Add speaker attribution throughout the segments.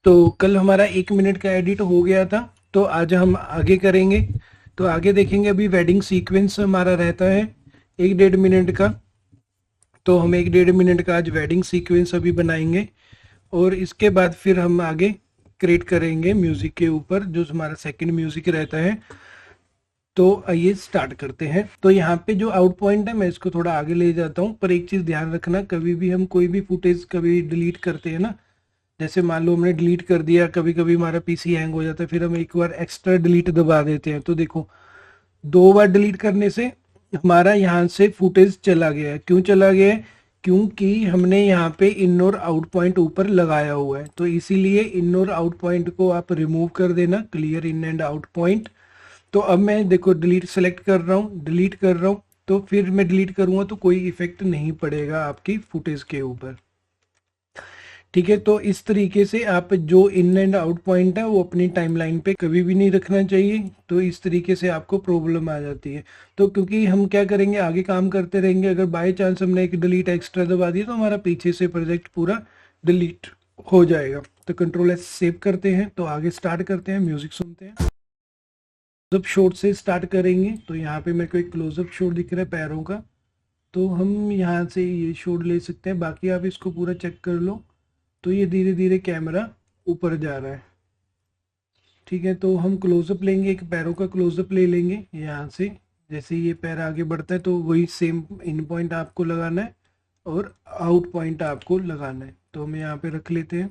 Speaker 1: तो कल हमारा 1 मिनट का एडिट हो गया था, तो आज हम आगे करेंगे। तो आगे देखेंगे, अभी वेडिंग सीक्वेंस हमारा रहता है 1-1.5 मिनट का। तो हम 1-1.5 मिनट का आज वेडिंग सीक्वेंस अभी बनाएंगे, और इसके बाद फिर हम आगे क्रिएट करेंगे म्यूजिक के ऊपर, जो हमारा सेकंड म्यूजिक रहता है। तो आइए स्टार्ट करते हैं। तो यहाँ पे जो आउट पॉइंट है, मैं इसको थोड़ा आगे ले जाता हूँ, पर एक चीज़ ध्यान रखना, कभी भी हम कोई भी फुटेज कभी डिलीट करते हैं ना, जैसे मान लो हमने डिलीट कर दिया, कभी कभी हमारा पीसी हैंग हो जाता है, फिर हम एक बार एक्स्ट्रा डिलीट दबा देते हैं, तो देखो 2 बार डिलीट करने से हमारा यहाँ से फुटेज चला गया है। क्यों चला गया है? क्योंकि हमने यहाँ पे इन और आउट पॉइंट ऊपर लगाया हुआ है, तो इसीलिए इन और आउट पॉइंट को आप रिमूव कर देना, clear in and out point. तो अब मैं देखो डिलीट सेलेक्ट कर रहा हूँ, डिलीट कर रहा हूँ, तो फिर मैं डिलीट करूँगा तो कोई इफेक्ट नहीं पड़ेगा आपकी फुटेज के ऊपर। ठीक है, तो इस तरीके से आप जो इन एंड आउट पॉइंट है वो अपनी टाइमलाइन पे कभी भी नहीं रखना चाहिए, तो इस तरीके से आपको प्रॉब्लम आ जाती है। तो क्योंकि हम क्या करेंगे, आगे काम करते रहेंगे, अगर बाय चांस हमने एक डिलीट एक्स्ट्रा दबा दिया तो हमारा पीछे से प्रोजेक्ट पूरा डिलीट हो जाएगा। तो कंट्रोल एस सेव करते हैं, तो आगे स्टार्ट करते हैं, म्यूजिक सुनते हैं। क्लोजअप शॉट से स्टार्ट करेंगे। तो यहाँ पे मेरे को एक क्लोजअप शॉट दिख रहा है पैरों का, तो हम यहाँ से ये शॉट ले सकते हैं। बाकी आप इसको पूरा चेक कर लो, तो ये धीरे धीरे कैमरा ऊपर जा रहा है। ठीक है, तो हम क्लोजअप लेंगे, एक पैरों का क्लोजअप ले लेंगे यहाँ से। जैसे ये पैर आगे बढ़ता है तो वही सेम इन पॉइंट आपको लगाना है और आउट पॉइंट आपको लगाना है। तो हम यहाँ पे रख लेते हैं,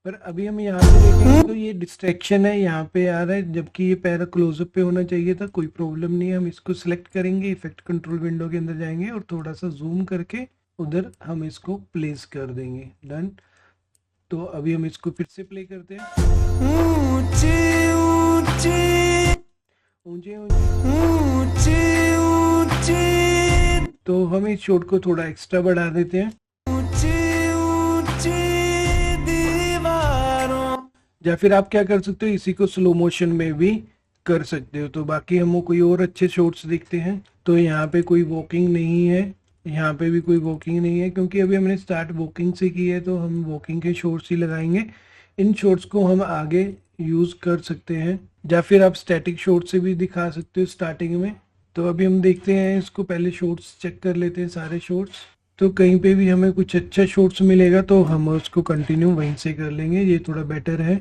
Speaker 1: पर अभी हम यहाँ पे देखेंगे तो ये डिस्ट्रैक्शन है, यहाँ पे आ रहा है, जबकि ये पैरा क्लोजअप पे होना चाहिए था। कोई प्रॉब्लम नहीं है, हम इसको सिलेक्ट करेंगे, इफेक्ट कंट्रोल विंडो के अंदर जाएंगे और थोड़ा सा जूम करके उधर हम इसको प्लेस कर देंगे। डन। तो अभी हम इसको फिर से प्ले करते हैं। ऊंचे ऊंचे ऊंचे ऊंचे ऊंचे, तो हम इस शॉट को थोड़ा एक्स्ट्रा बढ़ा देते हैं। ऊंचे ऊंचे दीवारों, या फिर आप क्या कर सकते हो, इसी को स्लो मोशन में भी कर सकते हो। तो बाकी हम कोई और अच्छे शॉट्स देखते हैं। तो यहाँ पे कोई वॉकिंग नहीं है, यहाँ पे भी कोई वॉकिंग नहीं है, क्योंकि अभी हमने स्टार्ट वॉकिंग से की है, तो हम वॉकिंग के शॉट्स ही लगाएंगे। इन शॉट्स को हम आगे यूज़ कर सकते हैं, या फिर आप स्टैटिक शॉट से भी दिखा सकते हो स्टार्टिंग में। तो अभी हम देखते हैं इसको, पहले शॉट्स चेक कर लेते हैं सारे शॉट्स। तो कहीं पे भी हमें कुछ अच्छा शॉट्स मिलेगा तो हम उसको कंटिन्यू वहीं से कर लेंगे, ये थोड़ा बेटर है।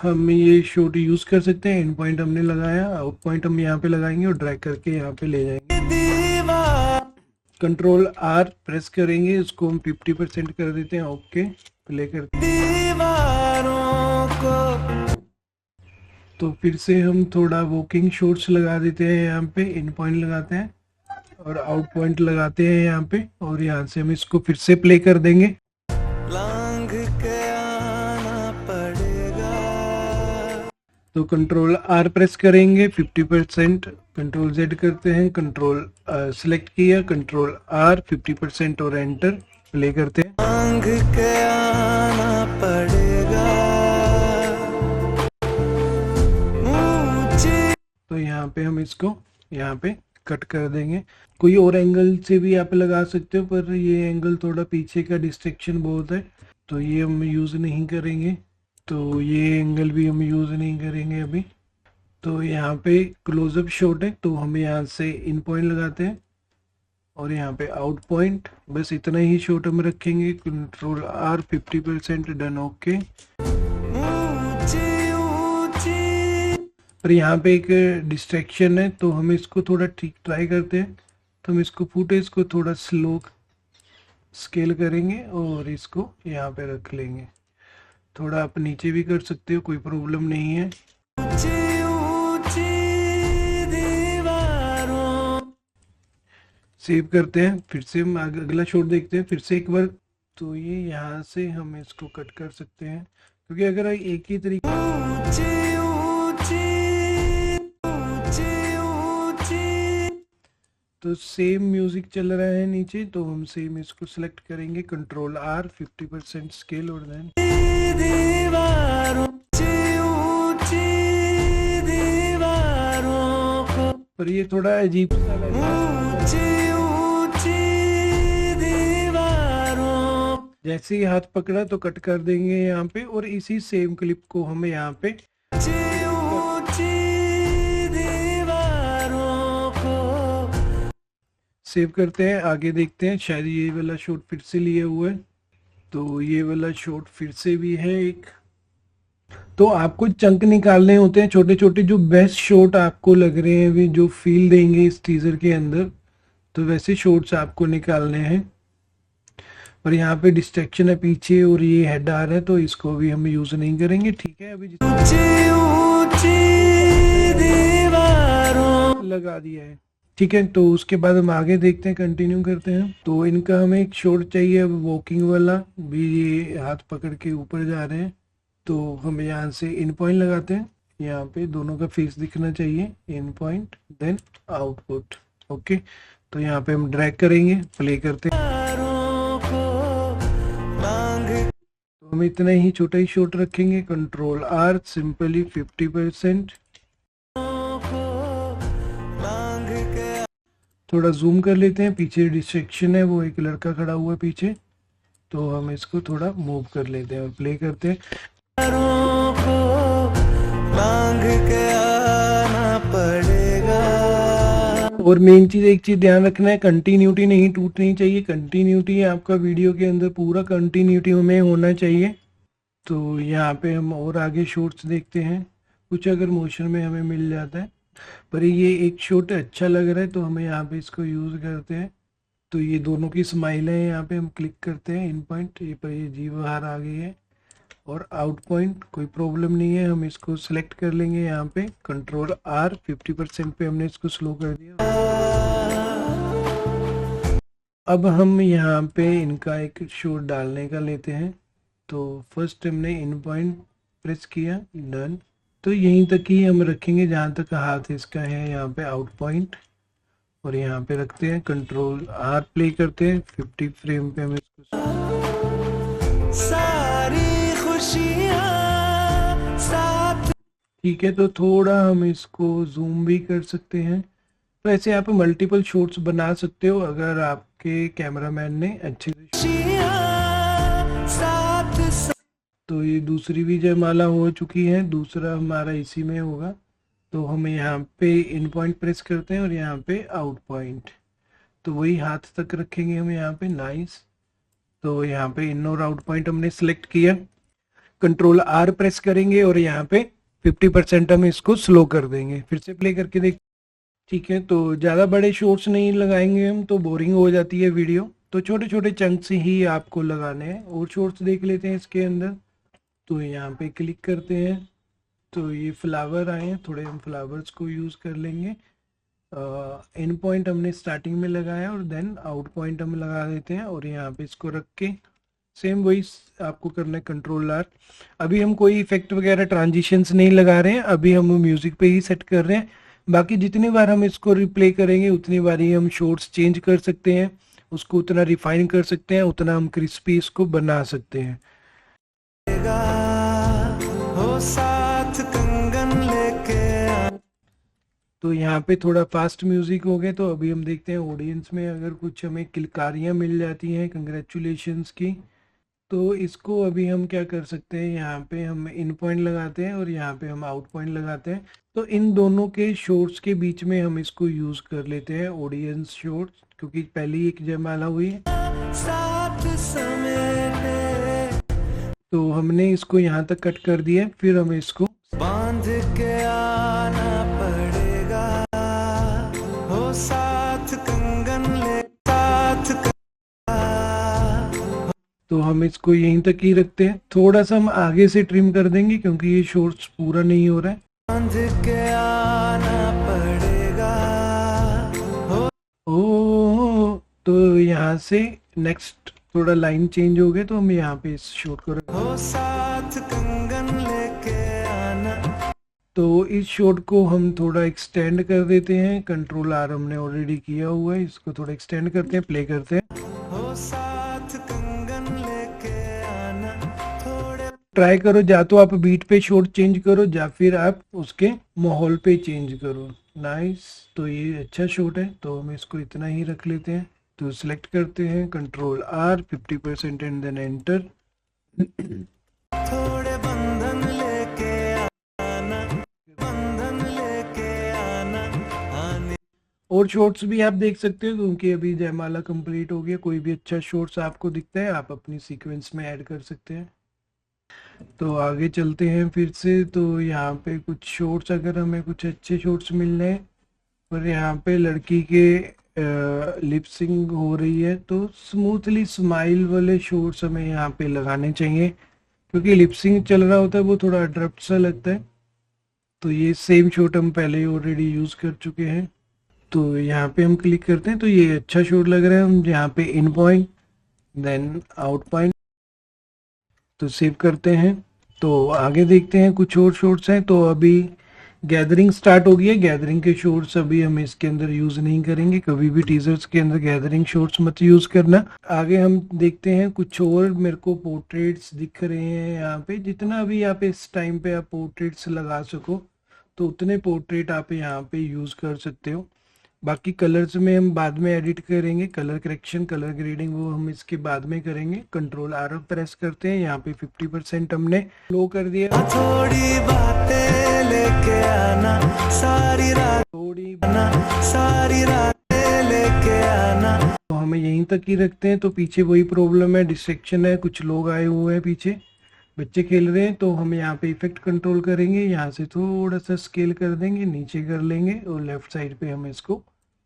Speaker 1: हम ये शॉट यूज़ कर सकते हैं। एंड पॉइंट हमने लगाया, आउट पॉइंट हम यहाँ पे लगाएंगे और ड्रैग करके यहाँ पे ले जाएंगे। कंट्रोल आर प्रेस करेंगे, इसको हम 50% कर देते हैं। ओके, प्ले करते हैं। तो फिर से हम थोड़ा वॉकिंग शॉट्स लगा देते हैं, यहाँ पे इन पॉइंट लगाते हैं और आउट पॉइंट लगाते हैं यहाँ पे, और यहाँ से हम इसको फिर से प्ले कर देंगे। तो कंट्रोल आर प्रेस करेंगे, 50%, कंट्रोल जेड करते हैं, कंट्रोल सिलेक्ट किया, कंट्रोल आर 50% और एंटर, प्ले करते हैं। तो यहाँ पे हम इसको यहाँ पे कट कर देंगे। कोई और एंगल से भी आप लगा सकते हो, पर ये एंगल थोड़ा पीछे का डिस्ट्रैक्शन बहुत है, तो ये हम यूज़ नहीं करेंगे। तो ये एंगल भी हम यूज़ नहीं करेंगे अभी। तो यहाँ पे क्लोजअप शॉट है, तो हम यहाँ से इन पॉइंट लगाते हैं और यहाँ पे आउट पॉइंट, बस इतना ही शॉट हम रखेंगे। Control R 50%, done. ओके, पर यहाँ पे एक डिस्ट्रैक्शन है, तो हम इसको थोड़ा ठीक ट्राई करते हैं। तो हम इसको फुटेज को थोड़ा स्लो स्केल करेंगे और इसको यहाँ पे रख लेंगे। थोड़ा आप नीचे भी कर सकते हो, कोई प्रॉब्लम नहीं है। सेव करते हैं, फिर से हम अगला शॉट देखते हैं फिर से एक बार। तो ये यहाँ से हम इसको कट कर सकते हैं, क्योंकि अगर एक ही तरीके तो सेम म्यूजिक चल रहा है नीचे, तो हम सेम इसको सिलेक्ट करेंगे, कंट्रोल आर 50% स्केल, और देन पर ये थोड़ा अजीब सा लग रहा है, जैसे ही हाथ पकड़ा तो कट कर देंगे यहाँ पे, और इसी सेम क्लिप को हम यहाँ पे सेव करते हैं। आगे देखते हैं, शायद ये वाला शॉट फिर से लिए हुए, तो ये वाला शॉट फिर से भी है एक। तो आपको चंक निकालने होते हैं छोटे छोटे, जो बेस्ट शॉट आपको लग रहे हैं, वे जो फील देंगे इस टीजर के अंदर, तो वैसे शॉट्स आपको निकालने हैं। और यहाँ पे डिस्ट्रैक्शन है पीछे, और ये हेड आ रहा है, तो इसको भी हम यूज नहीं करेंगे। ठीक है, अभी लगा दिया है। ठीक है, तो उसके बाद हम आगे देखते हैं, कंटिन्यू करते हैं। तो इनका हमें एक शॉट चाहिए अब वॉकिंग वाला भी, ये हाथ पकड़ के ऊपर जा रहे हैं, तो हम यहाँ से इन पॉइंट लगाते हैं। यहाँ पे दोनों का फेस दिखना चाहिए, इन पॉइंट देन आउटपुट। ओके, तो यहाँ पे हम ड्रैग करेंगे, प्ले करते हैं। तो हम इतना ही छोटा ही शॉट रखेंगे, कंट्रोल आर, सिंपली 50%। थोड़ा जूम कर लेते हैं, पीछे डिस्ट्रैक्शन है, वो एक लड़का खड़ा हुआ है पीछे, तो हम इसको थोड़ा मूव कर लेते हैं और प्ले करते हैं। और मेन चीज, एक चीज ध्यान रखना है, कंटिन्यूटी नहीं टूटनी चाहिए। कंटिन्यूटी आपका वीडियो के अंदर पूरा कंटिन्यूटी में होना चाहिए। तो यहाँ पे हम और आगे शॉट्स देखते हैं, कुछ अगर मोशन में हमें मिल जाता है, पर ये एक शॉट अच्छा लग रहा है तो हमें यहाँ पे इसको यूज करते हैं। तो ये दोनों की स्माइल है, यहाँ पे हम क्लिक करते हैं इन पॉइंट, ये पर ये जी बाहर आ गई है, और आउट पॉइंट कोई प्रॉब्लम नहीं है, हम इसको सिलेक्ट कर लेंगे यहाँ पे, कंट्रोल आर, 50% पे हमने इसको स्लो कर दिया। अब हम यहाँ पे इनका एक शॉट डालने का लेते हैं। तो फर्स्ट हमने इन पॉइंट प्रेस किया, डन। तो यहीं तक ही हम रखेंगे जहाँ तक हाथ इसका है, यहाँ पे आउट पॉइंट, और यहाँ पे रखते हैं, कंट्रोल आर, प्ले करते हैं, 50 फ्रेम पे हम इसको। सारी खुशियाँ साथ। ठीक है, तो थोड़ा हम इसको जूम भी कर सकते हैं। तो ऐसे आप मल्टीपल शॉट्स बना सकते हो अगर आपके कैमरामैन ने अच्छे से। तो ये दूसरी भी जयमाला हो चुकी है, दूसरा हमारा इसी में होगा। तो हम यहाँ पे इन पॉइंट प्रेस करते हैं और यहाँ पे आउट पॉइंट, तो वही हाथ तक रखेंगे हम यहाँ पे, नाइस। तो यहाँ पे इन और आउट पॉइंट हमने सिलेक्ट किया, कंट्रोल आर प्रेस करेंगे और यहाँ पे 50% हम इसको स्लो कर देंगे। फिर से प्ले करके देख। ठीक है, तो ज़्यादा बड़े शॉट्स नहीं लगाएंगे हम, तो बोरिंग हो जाती है वीडियो, तो छोटे छोटे चंक्स ही आपको लगाने हैं। और शॉट्स देख लेते हैं इसके अंदर। तो यहाँ पे क्लिक करते हैं, तो ये फ्लावर आए हैं, थोड़े हम फ्लावर्स को यूज़ कर लेंगे। इन पॉइंट हमने स्टार्टिंग में लगाया और देन आउट पॉइंट हम लगा देते हैं, और यहाँ पे इसको रख के सेम वही आपको करना है, कंट्रोल आर। अभी हम कोई इफेक्ट वगैरह ट्रांजिशंस नहीं लगा रहे हैं, अभी हम म्यूज़िक पे ही सेट कर रहे हैं। बाकी जितनी बार हम इसको रिप्ले करेंगे उतनी बार ही हम शॉट्स चेंज कर सकते हैं, उसको उतना रिफाइन कर सकते हैं, उतना हम क्रिस्पी इसको बना सकते हैं। हो साथ कंगन लेके। तो यहाँ पे थोड़ा फास्ट म्यूजिक हो गया, तो अभी हम देखते हैं ऑडियंस में अगर कुछ हमें किलकारियाँ मिल जाती हैं कंग्रेचुलेशंस की, तो इसको अभी हम क्या कर सकते हैं, यहाँ पे हम इन पॉइंट लगाते हैं और यहाँ पे हम आउट पॉइंट लगाते हैं। तो इन दोनों के शॉट्स के बीच में हम इसको यूज कर लेते हैं, ऑडियंस शॉट्स, क्योंकि पहली एक जयमाला हुई है। तो हमने इसको यहाँ तक कट कर दिया, फिर हमें इसको बांध के आना पड़ेगा, हो साथ कंगन ले साथ। तो हम इसको यहीं तक ही रखते हैं, थोड़ा सा हम आगे से ट्रिम कर देंगे क्योंकि ये शॉर्ट्स पूरा नहीं हो रहा है। बांध के आना पड़ेगा, ओ, तो यहाँ से नेक्स्ट थोड़ा लाइन चेंज हो गए, तो हम यहाँ पे इस शॉट को हो साथ कंगन लेके आना। तो इस शॉट को हम थोड़ा एक्सटेंड कर देते हैं, कंट्रोल आर हमने ऑलरेडी किया हुआ है, इसको थोड़ा एक्सटेंड करते हैं, प्ले करते हैं। हो साथ कंगन लेके आना, थोड़े ट्राई करो, या तो आप बीट पे शॉट चेंज करो या फिर आप उसके माहौल पे चेंज करो। नाइस, तो ये अच्छा शॉट है, तो हम इसको इतना ही रख लेते हैं। तो सिलेक्ट करते हैं control R 50% and then enter.
Speaker 2: थोड़े बंधन लेके आना, बंधन लेके आना, आने।
Speaker 1: और शॉर्ट्स भी आप देख सकते हो क्योंकि अभी जयमाला कंप्लीट हो गया। कोई भी अच्छा शॉर्ट्स आपको दिखता है आप अपनी सीक्वेंस में ऐड कर सकते हैं। तो आगे चलते हैं फिर से। तो यहाँ पे कुछ शॉर्ट्स, अगर हमें कुछ अच्छे शॉर्ट्स मिल रहे हैं, पर यहाँ पे लड़की के लिपसिंग हो रही है तो स्मूथली स्माइल वाले शॉर्ट्स हमें यहाँ पे लगाने चाहिए, क्योंकि लिपसिंग चल रहा होता है वो थोड़ा अब्रप्ट सा लगता है। तो ये सेम शॉट हम पहले ही ऑलरेडी यूज़ कर चुके हैं। तो यहाँ पे हम क्लिक करते हैं तो ये अच्छा शॉट लग रहा है। हम यहाँ पे इन पॉइंट देन आउट पॉइंट तो सेव करते हैं। तो आगे देखते हैं कुछ और शॉट्स हैं। तो अभी गैदरिंग स्टार्ट हो गई है। गैदरिंग के शॉट्स अभी हम इसके अंदर यूज नहीं करेंगे, कभी भी टीजर्स के अंदर गैदरिंग शॉट्स मत यूज करना। आगे हम देखते हैं कुछ और मेरे को पोर्ट्रेट्स दिख रहे हैं यहाँ पे। जितना अभी आप इस टाइम पे आप पोर्ट्रेट्स लगा सको तो उतने पोर्ट्रेट आप यहाँ पे यूज कर सकते हो। बाकी कलर्स में हम बाद में एडिट करेंगे, कलर करेक्शन कलर ग्रेडिंग वो हम इसके बाद में करेंगे। कंट्रोल आर प्रेस करते हैं। यहाँ पे 50% हमने लो कर दिया।
Speaker 2: थोड़ी बातें लेके आना, सारी रात
Speaker 1: थोड़ी
Speaker 2: आना, सारी रातें लेके आना।
Speaker 1: तो हमें यहीं तक ही रखते हैं। तो पीछे वही प्रॉब्लम है, डिस्ट्रैक्शन है, कुछ लोग आए हुए हैं पीछे, बच्चे खेल रहे हैं। तो हम यहाँ पे इफेक्ट कंट्रोल करेंगे, यहाँ से थोड़ा सा स्केल कर देंगे, नीचे कर लेंगे और लेफ्ट साइड पे हम इसको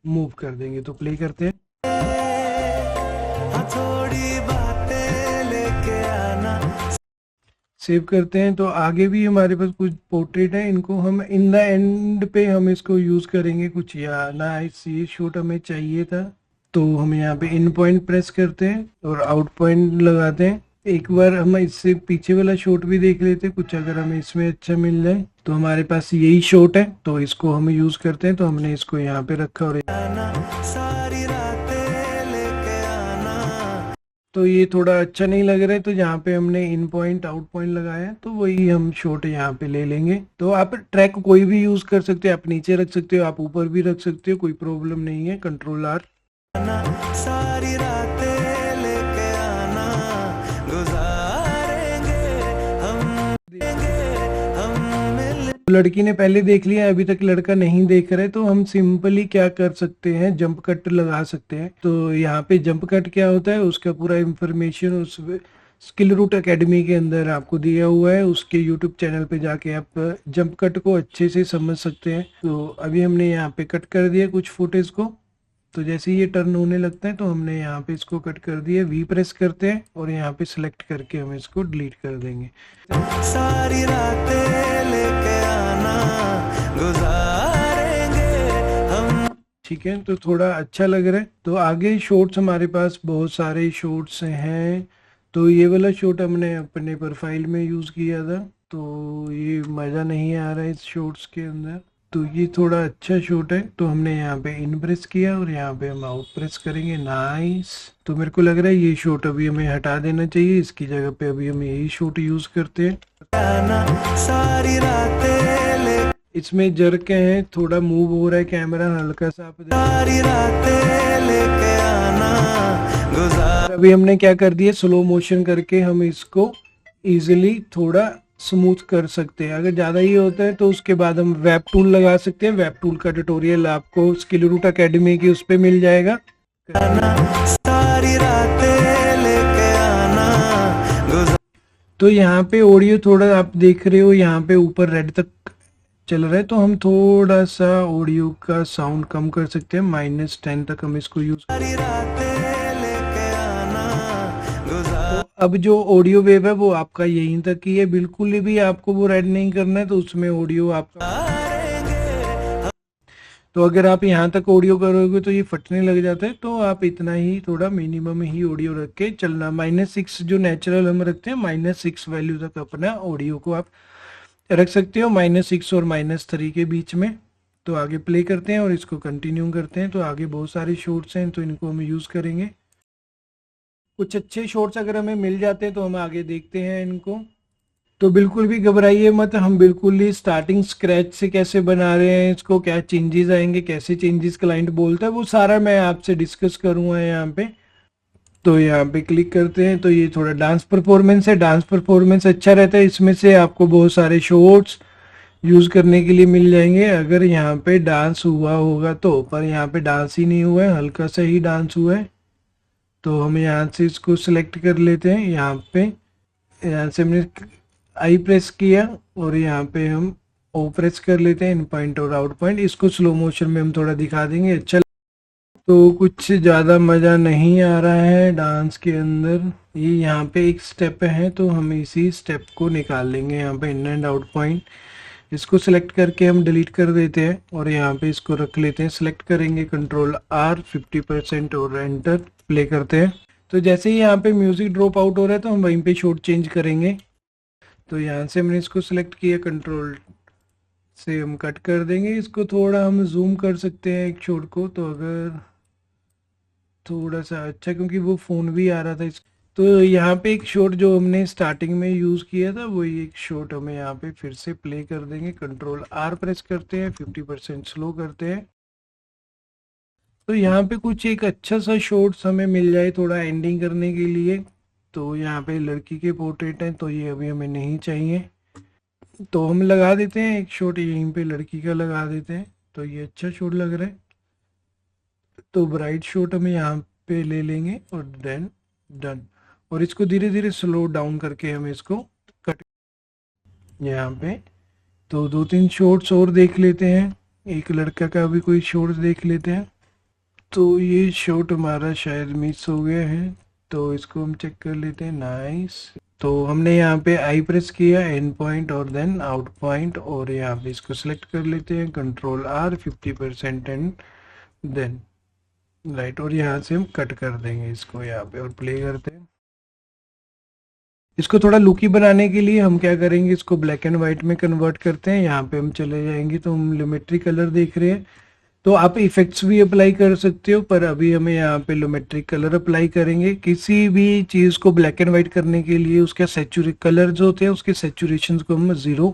Speaker 1: मूव कर देंगे। तो प्ले करते हैं।
Speaker 2: थोड़ी बातें लेके आना।
Speaker 1: सेव करते हैं। तो आगे भी हमारे पास कुछ पोर्ट्रेट है, इनको हम इन द एंड पे हम इसको यूज करेंगे कुछ, या ना ये शॉट हमें चाहिए था। तो हम यहाँ पे इन पॉइंट प्रेस करते हैं और आउट पॉइंट लगाते हैं। एक बार हम इससे पीछे वाला शॉट भी देख लेते हैं, कुछ अगर हमें इसमें अच्छा मिल जाए। तो हमारे पास यही शॉट है तो इसको हम यूज करते हैं। तो हमने इसको यहाँ पे रखा और
Speaker 2: सारी रातें लेके आना।
Speaker 1: तो ये थोड़ा अच्छा नहीं लग रहा है, तो यहाँ पे हमने इन पॉइंट आउट पॉइंट लगाया है तो वही हम शॉट यहाँ पे ले लेंगे। तो आप ट्रैक कोई भी यूज कर सकते हो, आप नीचे रख सकते हो, आप ऊपर भी रख सकते हो, कोई प्रॉब्लम नहीं है। Control R.
Speaker 2: सारी रातें लेके आना, गुजारेंगे हम, देंगे हम मिल।
Speaker 1: लड़की ने पहले देख लिया, अभी तक लड़का नहीं देख रहे, तो हम सिंपली क्या कर सकते हैं, जंप कट लगा सकते हैं। तो यहाँ पे जंप कट क्या होता है उसका पूरा इंफॉर्मेशन उस स्किल रूट एकेडमी के अंदर आपको दिया हुआ है। उसके यूट्यूब चैनल पे जाके आप जंप कट को अच्छे से समझ सकते हैं। तो अभी हमने यहाँ पे कट कर दिया कुछ फुटेज को। तो जैसे ही ये टर्न होने लगता है तो हमने यहाँ पे इसको कट कर दिया। वी प्रेस करते हैं और यहाँ पे सिलेक्ट करके हम इसको डिलीट कर देंगे।
Speaker 2: सारी रातें लेके आना, गुजारेंगे हम।
Speaker 1: ठीक है, तो थोड़ा अच्छा लग रहा है। तो आगे शॉट्स हमारे पास बहुत सारे शॉट्स हैं। तो ये वाला शॉट हमने अपने प्रोफाइल में यूज किया था, तो ये मज़ा नहीं आ रहा है इस शॉट्स के अंदर। तो ये थोड़ा अच्छा शॉट है। तो हमने यहाँ पे इन प्रेस किया और यहाँ पे हम आउट प्रेस करेंगे। नाइस। तो मेरे को लग रहा है ये शॉट अभी हमें हटा देना चाहिए, इसकी जगह पे अभी हम यही शॉट यूज करते हैं।
Speaker 2: सारी रातें ले,
Speaker 1: इसमें जर्क है, थोड़ा मूव हो रहा है कैमरा हल्का सा, आप
Speaker 2: सारी रातें लेके आना, गुजार।
Speaker 1: अभी हमने क्या कर दिया, स्लो मोशन करके हम इसको इजीली थोड़ा स्मूथ कर सकते हैं। अगर ज़्यादा ही होता है तो उसके बाद हम वेब टूल लगा सकते हैं। वेब टूल का ट्यूटोरियल आपको स्किल रूट एकेडमी की उस पर मिल जाएगा।
Speaker 2: सारी रातें लेके आना, गुजार।
Speaker 1: तो यहाँ पे ऑडियो थोड़ा आप देख रहे हो, यहाँ पे ऊपर रेड तक चल रहा है, तो हम थोड़ा सा ऑडियो का साउंड कम कर सकते हैं। -10 तक हम इसको यूज।
Speaker 2: सारी रातें लेके आना, गुजार।
Speaker 1: अब जो ऑडियो वेव है वो आपका यहीं तक ही है, बिल्कुल भी आपको वो रेड नहीं करना है। तो उसमें ऑडियो आपका, तो अगर आप यहाँ तक ऑडियो करोगे तो ये फटने लग जाता है। तो आप इतना ही थोड़ा मिनिमम ही ऑडियो रख के चलना। -6 जो नेचुरल हम रखते हैं, -6 वैल्यू तक अपना ऑडियो को आप रख सकते हो, -6 और -3 के बीच में। तो आगे प्ले करते हैं और इसको कंटिन्यू करते हैं। तो आगे बहुत सारे शॉर्ट्स हैं तो इनको हम यूज़ करेंगे। कुछ अच्छे शॉर्ट्स अगर हमें मिल जाते हैं तो हम आगे देखते हैं इनको। तो बिल्कुल भी घबराइए मत, हम बिल्कुल ही स्टार्टिंग स्क्रैच से कैसे बना रहे हैं इसको, क्या चेंजेस आएंगे, कैसे चेंजेस क्लाइंट बोलता है, वो सारा मैं आपसे डिस्कस करूंगा यहाँ पे। तो यहाँ पे क्लिक करते हैं तो ये थोड़ा डांस परफॉर्मेंस है, डांस परफॉर्मेंस अच्छा रहता है, इसमें से आपको बहुत सारे शॉर्ट्स यूज करने के लिए मिल जाएंगे अगर यहाँ पे डांस हुआ होगा तो। पर यहाँ पे डांस ही नहीं हुआ है, हल्का सा ही डांस हुआ है। तो हम यहाँ से इसको सिलेक्ट कर लेते हैं, यहाँ पे यहाँ से हमने आई प्रेस किया और यहाँ पे हम ओ प्रेस कर लेते हैं, इन पॉइंट और आउट पॉइंट। इसको स्लो मोशन में हम थोड़ा दिखा देंगे। अच्छा, तो कुछ ज़्यादा मज़ा नहीं आ रहा है डांस के अंदर। ये यहाँ पे एक स्टेप है तो हम इसी स्टेप को निकाल लेंगे, यहाँ पे इन एंड आउट पॉइंट। इसको सिलेक्ट करके हम डिलीट कर देते हैं और यहाँ पे इसको रख लेते हैं। सिलेक्ट करेंगे कंट्रोल आर 50% और एंटर, प्ले करते हैं। तो जैसे ही यहाँ पे म्यूजिक ड्रॉप आउट हो रहा है तो हम वहीं पे शॉट चेंज करेंगे। तो यहाँ से हमने इसको सिलेक्ट किया, कंट्रोल से हम कट कर देंगे। इसको थोड़ा हम जूम कर सकते हैं एक शॉट को, तो अगर थोड़ा सा अच्छा, क्योंकि वो फोन भी आ रहा था इस। तो यहाँ पे एक शॉट जो हमने स्टार्टिंग में यूज किया था वही एक शॉट हमें यहाँ पे फिर से प्ले कर देंगे। कंट्रोल आर प्रेस करते हैं, 50% स्लो करते हैं। तो यहाँ पे कुछ एक अच्छा सा शॉट्स हमें मिल जाए थोड़ा एंडिंग करने के लिए। तो यहाँ पे लड़की के पोर्ट्रेट हैं तो ये अभी हमें नहीं चाहिए, तो हम लगा देते हैं एक शॉट यहीं पे लड़की का लगा देते हैं। तो ये अच्छा शॉट लग रहा है, तो ब्राइट शॉट हम यहाँ पे ले लेंगे और देन डन। और इसको धीरे धीरे स्लो डाउन करके हम इसको कट यहाँ पे। तो 2-3 शॉट्स और देख लेते हैं, एक लड़का का भी कोई शॉट्स देख लेते हैं। तो ये शॉट हमारा शायद मिस हो गया है, तो इसको हम चेक कर लेते हैं। नाइस। तो हमने यहाँ पे आई प्रेस किया, एंड पॉइंट और देन आउट पॉइंट, और यहाँ पे इसको सिलेक्ट कर लेते हैं, control R 50% and then right. और यहाँ से हम कट कर देंगे इसको यहाँ पे और प्ले करते हैं। इसको थोड़ा लुकी बनाने के लिए हम क्या करेंगे, इसको ब्लैक एंड व्हाइट में कन्वर्ट करते हैं। यहाँ पे हम चले जाएंगे तो हम लियोमेट्री कलर देख रहे हैं, तो आप इफेक्ट्स भी अप्लाई कर सकते हो, पर अभी हमें यहाँ पे लियोमेट्रिक कलर अप्लाई करेंगे। किसी भी चीज़ को ब्लैक एंड व्हाइट करने के लिए उसका सेचुरेट कलर जो होते हैं उसके सेचुरेशन को हम 0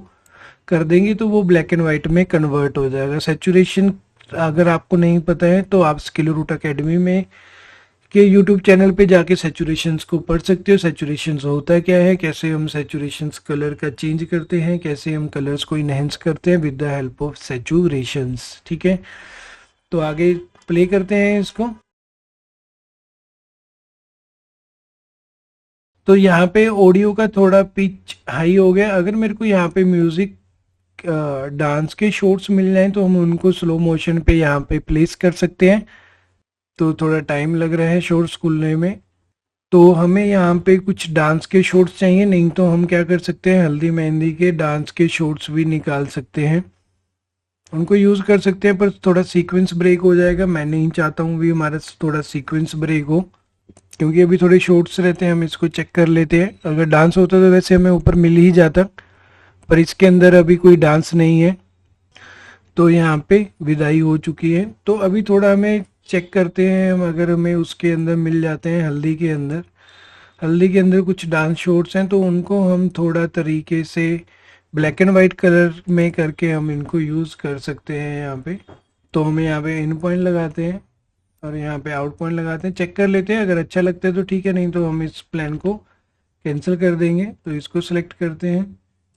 Speaker 1: कर देंगे, तो वो ब्लैक एंड व्हाइट में कन्वर्ट हो जाएगा। सेचुरेशन अगर आपको नहीं पता है तो आप स्किल रूट अकेडमी में के यूट्यूब चैनल पे जाके सेचुरेशंस को पढ़ सकते हो। सेचुरेशंस होता क्या है, कैसे हम सेचुरेशंस कलर का चेंज करते हैं, कैसे हम कलर्स को इनहेंस करते हैं with the help of saturations. ठीक है, तो आगे प्ले करते हैं इसको। तो यहाँ पे ऑडियो का थोड़ा पिच हाई हो गया। अगर मेरे को यहाँ पे म्यूजिक डांस के शॉट्स मिल जाएं तो हम उनको स्लो मोशन पे यहाँ पे प्लेस कर सकते हैं। तो थोड़ा टाइम लग रहा है शॉर्ट्स खुलने में, तो हमें यहाँ पे कुछ डांस के शॉर्ट्स चाहिए। नहीं तो हम क्या कर सकते हैं, हल्दी मेहंदी के डांस के शॉर्ट्स भी निकाल सकते हैं, उनको यूज़ कर सकते हैं। पर थोड़ा सीक्वेंस ब्रेक हो जाएगा, मैं नहीं चाहता हूँ भी हमारा थोड़ा सीक्वेंस ब्रेक हो, क्योंकि अभी थोड़े शॉर्ट्स रहते हैं। हम इसको चेक कर लेते हैं, अगर डांस होता तो वैसे हमें ऊपर मिल ही जाता, पर इसके अंदर अभी कोई डांस नहीं है। तो यहाँ पे विदाई हो चुकी है। तो अभी थोड़ा हमें चेक करते हैं, हम अगर हमें उसके अंदर मिल जाते हैं हल्दी के अंदर, हल्दी के अंदर कुछ डांस शॉट्स हैं तो उनको हम थोड़ा तरीके से ब्लैक एंड वाइट कलर में करके हम इनको यूज़ कर सकते हैं यहाँ पे। तो हम यहाँ पे इन पॉइंट लगाते हैं और यहाँ पे आउट पॉइंट लगाते हैं, चेक कर लेते हैं, अगर अच्छा लगता है तो ठीक है, नहीं तो हम इस प्लान को कैंसिल कर देंगे। तो इसको सिलेक्ट करते हैं,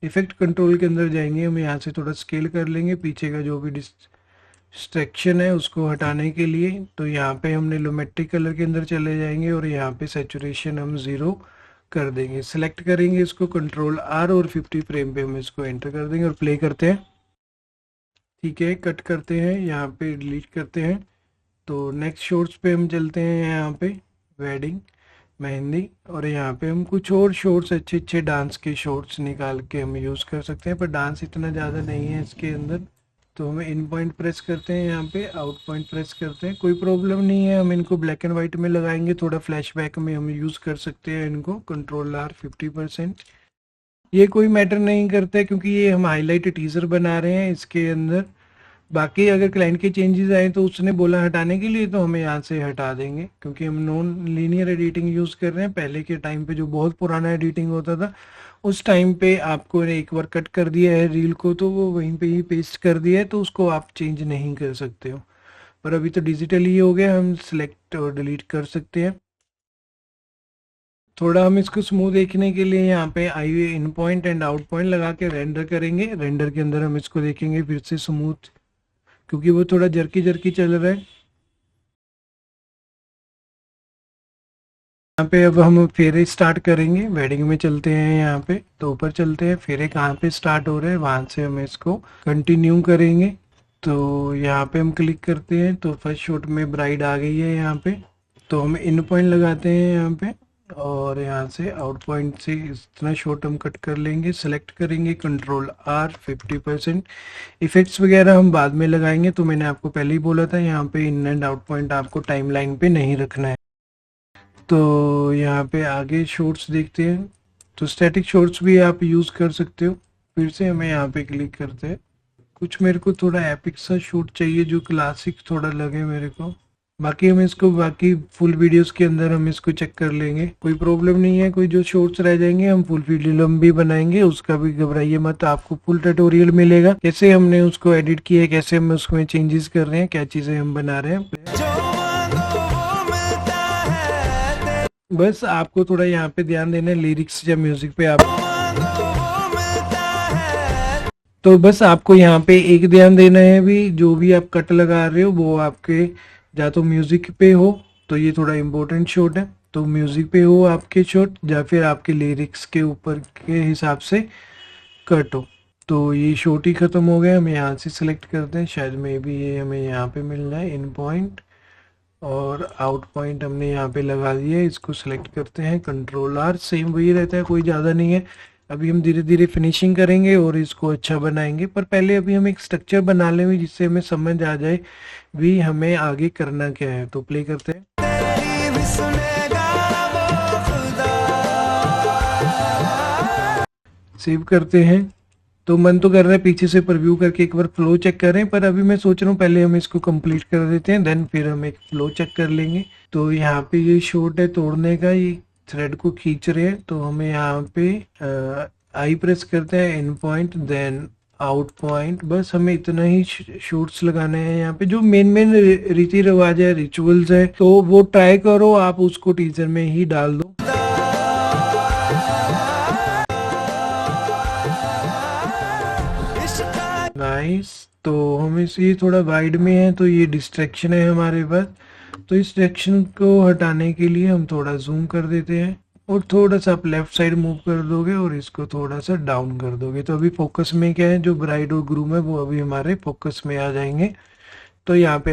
Speaker 1: इफेक्ट कंट्रोल के अंदर जाएंगे, हम यहाँ से थोड़ा स्केल कर लेंगे पीछे का जो भी डिस्ट्रैक्शन है उसको हटाने के लिए। तो यहाँ पे हमने लोमेट्रिक कलर के अंदर चले जाएंगे और यहाँ पे सेचुरेशन हम 0 कर देंगे। सिलेक्ट करेंगे इसको, कंट्रोल आर और 50 फ्रेम पे हम इसको एंटर कर देंगे और प्ले करते हैं। ठीक है, कट करते हैं, यहाँ पे डिलीट करते हैं। तो नेक्स्ट शॉर्ट्स पे हम चलते हैं, यहाँ पे वेडिंग मेहंदी, और यहाँ पे हम कुछ और शॉर्ट्स अच्छे अच्छे डांस के शॉर्ट्स निकाल के हम यूज़ कर सकते हैं, पर डांस इतना ज़्यादा नहीं है इसके अंदर। तो हम इन पॉइंट प्रेस करते हैं, यहाँ पे आउट पॉइंट प्रेस करते हैं, कोई प्रॉब्लम नहीं है। हम इनको ब्लैक एंड वाइट में लगाएंगे, थोड़ा फ्लैशबैक में हम यूज़ कर सकते हैं इनको। कंट्रोल आर 50%, ये कोई मैटर नहीं करता है क्योंकि ये हम हाईलाइट टीजर बना रहे हैं इसके अंदर। बाकी अगर क्लाइंट के चेंजेस आए तो उसने बोला हटाने के लिए, तो हमें यहाँ से हटा देंगे, क्योंकि हम नॉन लीनियर एडिटिंग यूज़ कर रहे हैं। पहले के टाइम पे जो बहुत पुराना एडिटिंग होता था, उस टाइम पे आपको एक बार कट कर दिया है रील को तो वो वहीं पे ही पेस्ट कर दिया है, तो उसको आप चेंज नहीं कर सकते हो। पर अभी तो डिजिटल ही हो गया, हम सिलेक्ट और डिलीट कर सकते हैं। थोड़ा हम इसको स्मूथ देखने के लिए यहाँ पे आई इन पॉइंट एंड आउट पॉइंट लगा के रेंडर करेंगे। रेंडर के अंदर हम इसको देखेंगे फिर से स्मूथ, क्योंकि वो थोड़ा जर्की जर्की चल रहा है। यहाँ पे अब हम फेरे स्टार्ट करेंगे। वेडिंग में चलते हैं, यहाँ पे तो ऊपर चलते हैं, फेरे कहाँ पे स्टार्ट हो रहे हैं वहां से हम इसको कंटिन्यू करेंगे। तो यहाँ पे हम क्लिक करते हैं तो फर्स्ट शॉट में ब्राइड आ गई है यहाँ पे। तो हम इन पॉइंट लगाते हैं यहाँ पे, और यहाँ से आउट पॉइंट से इतना शॉट हम कट कर लेंगे। सेलेक्ट करेंगे कंट्रोल आर 50%। इफेक्ट्स वगैरह हम बाद में लगाएंगे। तो मैंने आपको पहले ही बोला था यहाँ पे इन एंड आउट पॉइंट आपको टाइमलाइन पे नहीं रखना है। तो यहाँ पे आगे शॉर्ट्स देखते हैं, तो स्टैटिक शॉर्ट्स भी आप यूज़ कर सकते हो। फिर से हमें यहाँ पे क्लिक करते हैं। कुछ मेरे को थोड़ा एपिक सा शूट चाहिए जो क्लासिक थोड़ा लगे मेरे को। बाकी हम इसको बाकी फुल वीडियोस के अंदर हम इसको चेक कर लेंगे, कोई प्रॉब्लम नहीं है। कोई जो शॉर्ट्स रह जाएंगे हम फुल फिल्म भी बनाएंगे, उसका भी घबराइए मत। आपको फुल ट्यूटोरियल मिलेगा कैसे हमने उसको एडिट किया है, कैसे हम उसमें चेंजेस कर रहे हैं, क्या चीज़ें हम बना रहे हैं।
Speaker 2: जो मांगो वो मिलता है,
Speaker 1: बस आपको थोड़ा यहाँ पे ध्यान देना है लिरिक्स या म्यूजिक पे। आप
Speaker 2: मांगो वो मिलता है।
Speaker 1: तो बस आपको यहाँ पे एक ध्यान देना है भी, जो भी आप कट लगा रहे हो वो आपके या तो म्यूजिक पे हो, तो ये थोड़ा इम्पोर्टेंट शॉट है, तो म्यूजिक पे हो आपके शॉट, या फिर आपके लिरिक्स के ऊपर के हिसाब से कट हो। तो ये शॉट ही खत्म हो गया। हम यहाँ से सिलेक्ट करते हैं, शायद में भी ये हमें यहाँ पे मिल रहा है इन पॉइंट, और आउट पॉइंट हमने यहाँ पे लगा दिया है। इसको सिलेक्ट करते हैं, कंट्रोल आर, सेम वही रहता है, कोई ज़्यादा नहीं है। अभी हम धीरे धीरे फिनिशिंग करेंगे और इसको अच्छा बनाएंगे, पर पहले अभी हम एक स्ट्रक्चर बना लेंगे जिससे हमें समझ आ जाए भी हमें आगे करना क्या है। तो प्ले करते हैं,
Speaker 2: तेरी भी सुनेगा वो खुदा।
Speaker 1: सेव करते हैं। तो मन तो कर रहा है पीछे से प्रीव्यू करके एक बार फ्लो चेक करें, पर अभी मैं सोच रहा हूँ पहले हम इसको कंप्लीट कर देते हैं, देन फिर हम एक फ्लो चेक कर लेंगे। तो यहाँ पे ये शॉट है तोड़ने का, ये थ्रेड को खींच रहे हैं। तो हमें यहाँ पे आई प्रेस करते हैं, in point then out point. बस हमें इतना ही शॉट्स लगाने हैं यहाँ पे। जो मेन मेन रीति रिवाज है, रिचुअल्स है, तो वो ट्राई करो आप उसको टीजर में ही डाल दो। नाइस। तो हम ये थोड़ा वाइड में है, तो ये डिस्ट्रैक्शन है हमारे पास। तो इस डिस्ट्रैक्शन को हटाने के लिए हम थोड़ा जूम कर देते हैं, और थोड़ा सा आप लेफ्ट साइड मूव कर दोगे और इसको थोड़ा सा डाउन कर दोगे। तो अभी फोकस में क्या है, जो ब्राइड और ग्रूम है वो अभी हमारे फोकस में आ जाएंगे। तो यहाँ पे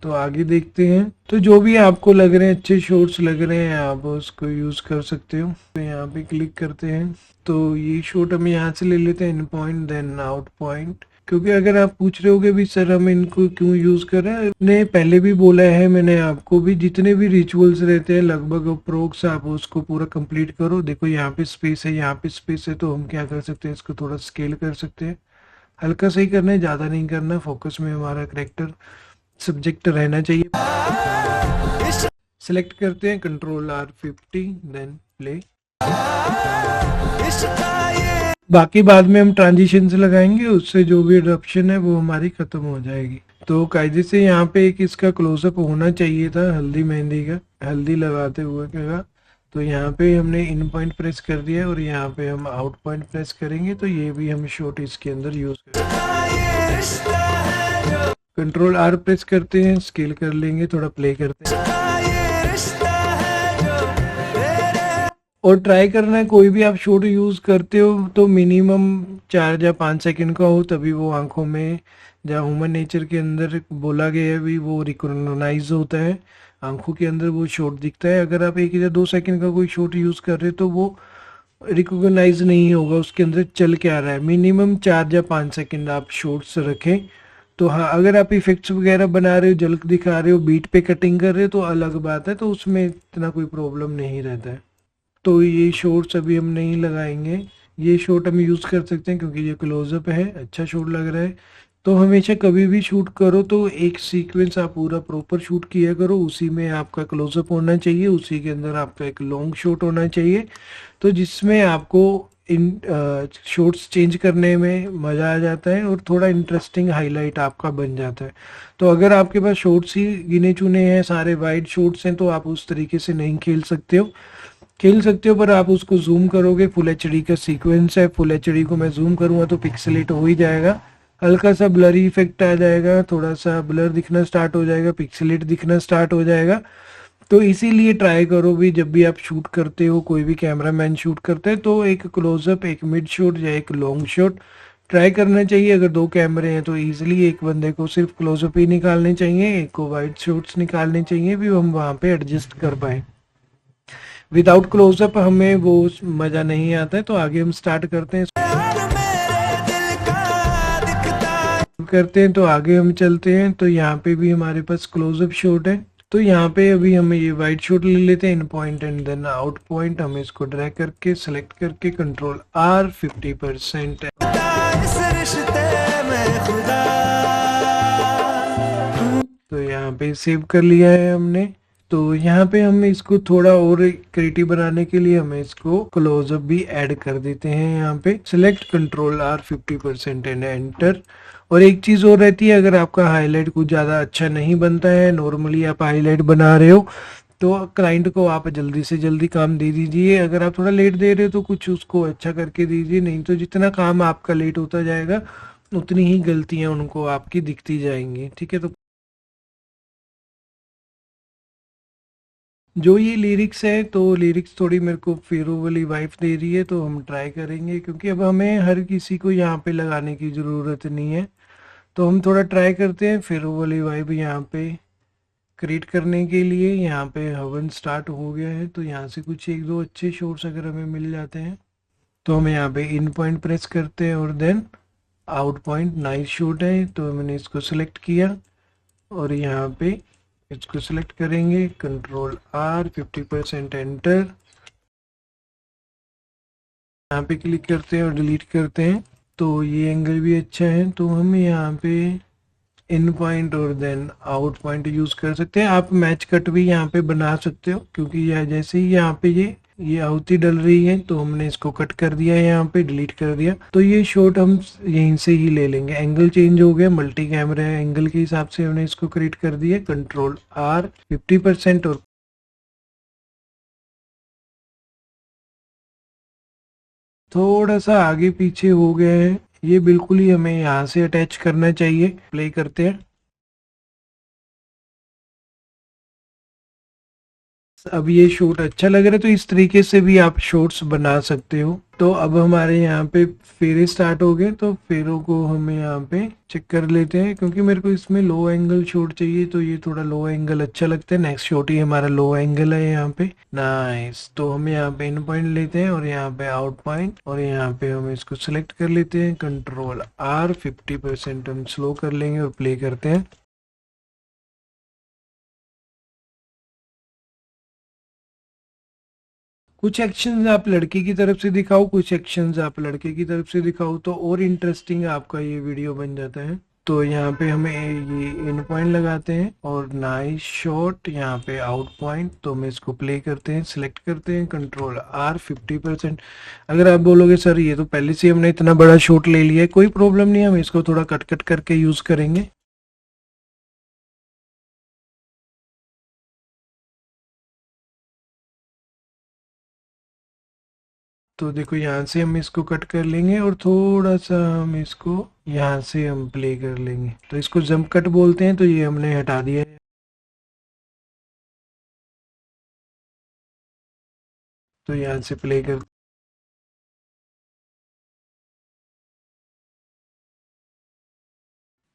Speaker 1: तो आगे देखते हैं। तो जो भी आपको लग रहे हैं अच्छे शॉट्स लग रहे हैं, आप उसको यूज कर सकते हो। तो यहाँ पे क्लिक करते हैं, तो ये शॉट हम यहाँ से ले लेते हैं, in point then out point. क्योंकि अगर आप पूछ रहे होगे भी सर हम इनको क्यों यूज कर रहे हैं, ने पहले भी बोला है मैंने आपको भी, जितने भी रिचुअल्स रहते हैं लगभग अप्रोक्स आप उसको पूरा कंप्लीट करो। देखो यहाँ पे स्पेस है, यहाँ पे स्पेस है, तो हम क्या कर सकते हैं, इसको थोड़ा स्केल कर सकते हैं। हल्का सही करना है, ज्यादा नहीं करना। फोकस में हमारा करेक्टर सब्जेक्ट रहना चाहिए। सिलेक्ट करते हैं, कंट्रोल आर 50 देन प्ले। बाकी बाद में हम ट्रांजिशंस लगाएंगे, उससे जो भी एडॉप्शन है वो हमारी खत्म हो जाएगी। तो कायदे से यहाँ पे एक इसका क्लोजअप होना चाहिए था हल्दी मेहंदी का, हल्दी लगाते हुए का। तो यहाँ पे हमने इन पॉइंट प्रेस कर दिया और यहाँ पे हम आउट पॉइंट प्रेस करेंगे, तो ये भी हम शॉट इसके अंदर यूज करेंगे। कंट्रोल आर प्रेस करते हैं, स्केल कर लेंगे, थोड़ा प्ले करते हैं और ट्राई करना है कोई भी आप शॉट यूज करते हो तो मिनिमम 4 या 5 सेकंड का हो, तभी वो आंखों में, जहाँ ह्यूमन नेचर के अंदर बोला गया है भी, वो रिकॉग्नाइज होता है, आंखों के अंदर वो शॉट दिखता है। अगर आप 1 या 2 सेकंड का कोई शॉट यूज कर रहे हो तो वो रिकॉग्नाइज नहीं होगा उसके अंदर चल के आ रहा है। मिनिमम 4 या 5 सेकंड आप शॉट्स रखें। तो हाँ, अगर आप इफेक्ट्स वगैरह बना रहे हो, झलक दिखा रहे हो, बीट पे कटिंग कर रहे हो तो अलग बात है, तो उसमें इतना कोई प्रॉब्लम नहीं रहता है। तो ये शॉर्ट्स अभी हम नहीं लगाएंगे, ये शॉट हम यूज़ कर सकते हैं क्योंकि ये क्लोजअप है, अच्छा शॉट लग रहा है। तो हमेशा कभी भी शूट करो तो एक सीक्वेंस आप पूरा प्रॉपर शूट किया करो, उसी में आपका क्लोजअप होना चाहिए, उसी के अंदर आपका एक लॉन्ग शॉट होना चाहिए, तो जिसमें आपको इन शॉट्स चेंज करने में मज़ा आ जाता है और थोड़ा इंटरेस्टिंग हाईलाइट आपका बन जाता है। तो अगर आपके पास शॉट्स ही गिने चुने हैं, सारे वाइड शॉट्स हैं, तो आप उस तरीके से नहीं खेल सकते हो, पर आप उसको जूम करोगे, फुल एचडी का सीक्वेंस है, फुल एचडी को मैं जूम करूँगा तो पिक्सेलेट हो ही जाएगा, हल्का सा ब्लरी इफेक्ट आ जाएगा, थोड़ा सा ब्लर दिखना स्टार्ट हो जाएगा, पिक्सेलेट दिखना स्टार्ट हो जाएगा। तो इसीलिए ट्राई करो भी, जब भी आप शूट करते हो, कोई भी कैमरा मैन शूट करते हैं, तो एक क्लोजअप, एक मिड शॉट या एक लॉन्ग शॉट ट्राई करना चाहिए। अगर दो कैमरे हैं तो इजीली एक बंदे को सिर्फ क्लोजअप ही निकालने चाहिए, एक को वाइड शॉट्स निकालने चाहिए, भी हम वहाँ पे एडजस्ट कर पाए। विदाउट क्लोजअप हमें वो मज़ा नहीं आता है। तो आगे हम स्टार्ट करते हैं, तो आगे हम चलते हैं। तो यहाँ पे भी हमारे पास क्लोजअप शॉट है, तो यहाँ पे अभी हमें ये वाइड शॉट ले लेते हैं, in point and then out point. हमें इसको ड्रैग करके सेलेक्ट करके कंट्रोल R 50%
Speaker 2: इस रिश्ते में खुदा।
Speaker 1: तो यहाँ पे सेव कर लिया है हमने। तो यहाँ पे हम इसको थोड़ा और क्रिएटिव बनाने के लिए हमें इसको क्लोजअप भी ऐड कर देते हैं। यहाँ पे select control R 50% and enter. और एक चीज और रहती है, अगर आपका हाईलाइट कुछ ज्यादा अच्छा नहीं बनता है, नॉर्मली आप हाईलाइट बना रहे हो, तो क्लाइंट को आप जल्दी से जल्दी काम दे दीजिए। अगर आप थोड़ा लेट दे रहे हो तो कुछ उसको अच्छा करके दीजिए, नहीं तो जितना काम आपका लेट होता जाएगा उतनी ही गलतियां उनको आपकी दिखती जाएंगी। ठीक है, तो जो ये लिरिक्स है, तो लिरिक्स थोड़ी मेरे को फेरो वाली वाइफ दे रही है, तो हम ट्राई करेंगे, क्योंकि अब हमें हर किसी को यहाँ पे लगाने की ज़रूरत नहीं है। तो हम थोड़ा ट्राई करते हैं फेरो वाली वाइफ यहाँ पे क्रिएट करने के लिए। यहाँ पे हवन स्टार्ट हो गया है, तो यहाँ से कुछ एक दो अच्छे शॉट्स अगर हमें मिल जाते हैं, तो हम यहाँ पे इन पॉइंट प्रेस करते हैं और then out point. Nice shot है, तो मैंने इसको सिलेक्ट किया और यहाँ पे इसको सिलेक्ट करेंगे, कंट्रोल R 50% एंटर। यहाँ पे क्लिक करते हैं और डिलीट करते हैं। तो ये एंगल भी अच्छा है, तो हम यहाँ पे इन पॉइंट और देन आउट पॉइंट यूज कर सकते हैं। आप मैच कट भी यहाँ पे बना सकते हो, क्योंकि यह जैसे ही यहाँ पे ये आहुति डल रही है, तो हमने इसको कट कर दिया है, यहाँ पे डिलीट कर दिया। तो ये शॉट हम यहीं से ही ले लेंगे। एंगल चेंज हो गया, मल्टी कैमरा एंगल के हिसाब से हमने इसको क्रिएट कर दिया। कंट्रोल R 50% और थोड़ा सा आगे पीछे हो गया है, ये बिल्कुल ही हमें यहाँ से अटैच करना चाहिए। प्ले करते हैं। अब ये शॉट अच्छा लग रहा है, तो इस तरीके से भी आप शॉट्स बना सकते हो। तो अब हमारे यहाँ पे फेरे स्टार्ट हो गए, तो फेरों को हमें यहाँ पे चेक कर लेते हैं, क्योंकि मेरे को इसमें लो एंगल शॉट चाहिए, तो ये थोड़ा लो एंगल अच्छा लगता है। नेक्स्ट शॉट ही हमारा लो एंगल है यहाँ पे। नाइस, तो हम यहाँ पे इन पॉइंट लेते हैं और यहाँ पे आउट पॉइंट, और यहाँ पे हम इसको सिलेक्ट कर लेते हैं। कंट्रोल R 50% हम स्लो कर लेंगे और प्ले करते हैं। कुछ एक्शंस आप लड़के की तरफ से दिखाओ, कुछ एक्शंस आप लड़के की तरफ से दिखाओ, तो और इंटरेस्टिंग आपका ये वीडियो बन जाता है। तो यहाँ पे हमें ये इन पॉइंट लगाते हैं और नाइस शॉट, यहाँ पे आउट पॉइंट। तो हम इसको प्ले करते हैं, सिलेक्ट करते हैं, कंट्रोल R 50%। अगर आप बोलोगे सर ये तो पहले से हमने इतना बड़ा शॉट ले लिया है, कोई प्रॉब्लम नहीं है, हम इसको थोड़ा कट कट करके यूज करेंगे। तो देखो यहाँ से हम इसको कट कर लेंगे और थोड़ा सा हम इसको यहाँ से हम प्ले कर लेंगे। तो इसको जंप कट बोलते हैं, तो ये हमने हटा दिया है। तो यहाँ से प्ले कर,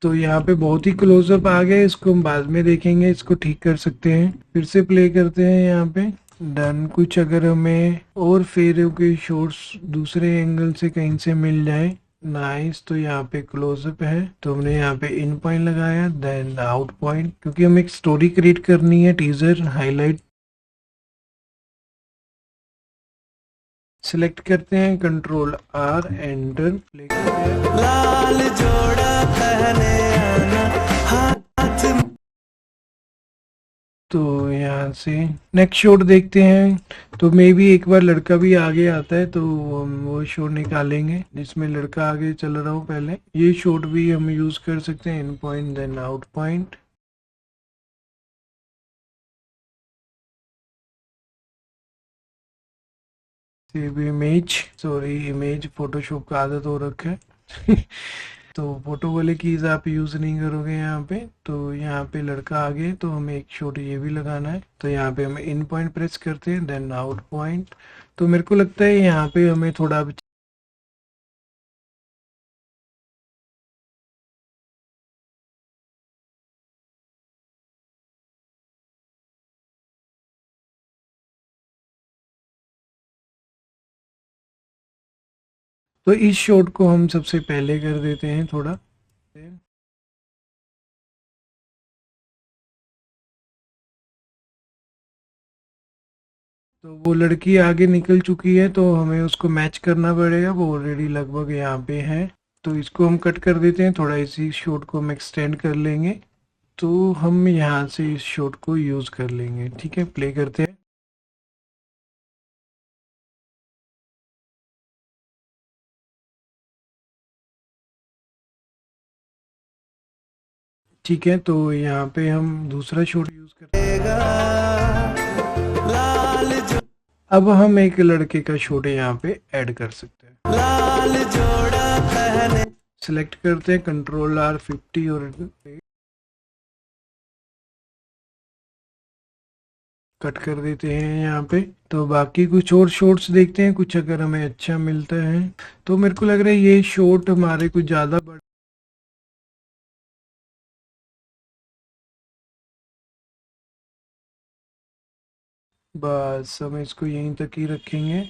Speaker 1: तो यहाँ पे बहुत ही क्लोजअप आ गया, इसको हम बाद में देखेंगे, इसको ठीक कर सकते हैं। फिर से प्ले करते हैं यहाँ पे, डन। कुछ अगर हमें और फेरों के शॉट्स दूसरे एंगल से कहीं से मिल जाए, नाइस। तो यहाँ पे क्लोजअप है, तो हमने यहाँ पे इन पॉइंट लगाया, देन आउट पॉइंट, क्योंकि हमें एक स्टोरी क्रिएट करनी है, टीजर हाईलाइट। सिलेक्ट करते हैं, कंट्रोल आर, एंटर, प्ले करते हैं।
Speaker 2: लाल जोड़ा पहने आना हाथ में।
Speaker 1: तो यहाँ से नेक्स्ट शॉट देखते हैं। तो मे भी एक बार लड़का भी आगे आता है तो हम वो शॉट निकालेंगे जिसमें लड़का आगे चल रहा हो। पहले ये शॉट भी हम यूज कर सकते हैं, in point then out point. Save image, sorry image Photoshop का आदत हो रखा है तो फोटो वाले कीज आप यूज नहीं करोगे यहाँ पे। तो यहाँ पे लड़का आगे तो हमें एक शॉट ये भी लगाना है। तो यहाँ पे हम इन पॉइंट प्रेस करते हैं देन आउट पॉइंट। तो मेरे को लगता है यहाँ पे हमें थोड़ा तो इस शॉट को हम सबसे पहले कर देते हैं थोड़ा। तो वो लड़की आगे निकल चुकी है तो हमें उसको मैच करना पड़ेगा, वो ऑलरेडी लगभग यहाँ पे है। तो इसको हम कट कर देते हैं, थोड़ा इसी शॉट को हम एक्सटेंड कर लेंगे। तो हम यहाँ से इस शॉट को यूज कर लेंगे। ठीक है, प्ले करते हैं। ठीक है, तो यहाँ पे हम दूसरा शॉट यूज करते हैं।
Speaker 2: लाल जो
Speaker 1: अब हम एक लड़के का शॉट यहाँ पे ऐड कर सकते हैं।
Speaker 2: लाल जोड़ा पहने
Speaker 1: सिलेक्ट करते हैं, कंट्रोल आर 50 और कट कर देते हैं यहाँ पे। तो बाकी कुछ और शॉट्स देखते हैं, कुछ अगर हमें अच्छा मिलता है। तो मेरे को लग रहा है ये शॉट हमारे कुछ ज्यादा बड़ा, बस हम इसको यहीं तक ही रखेंगे।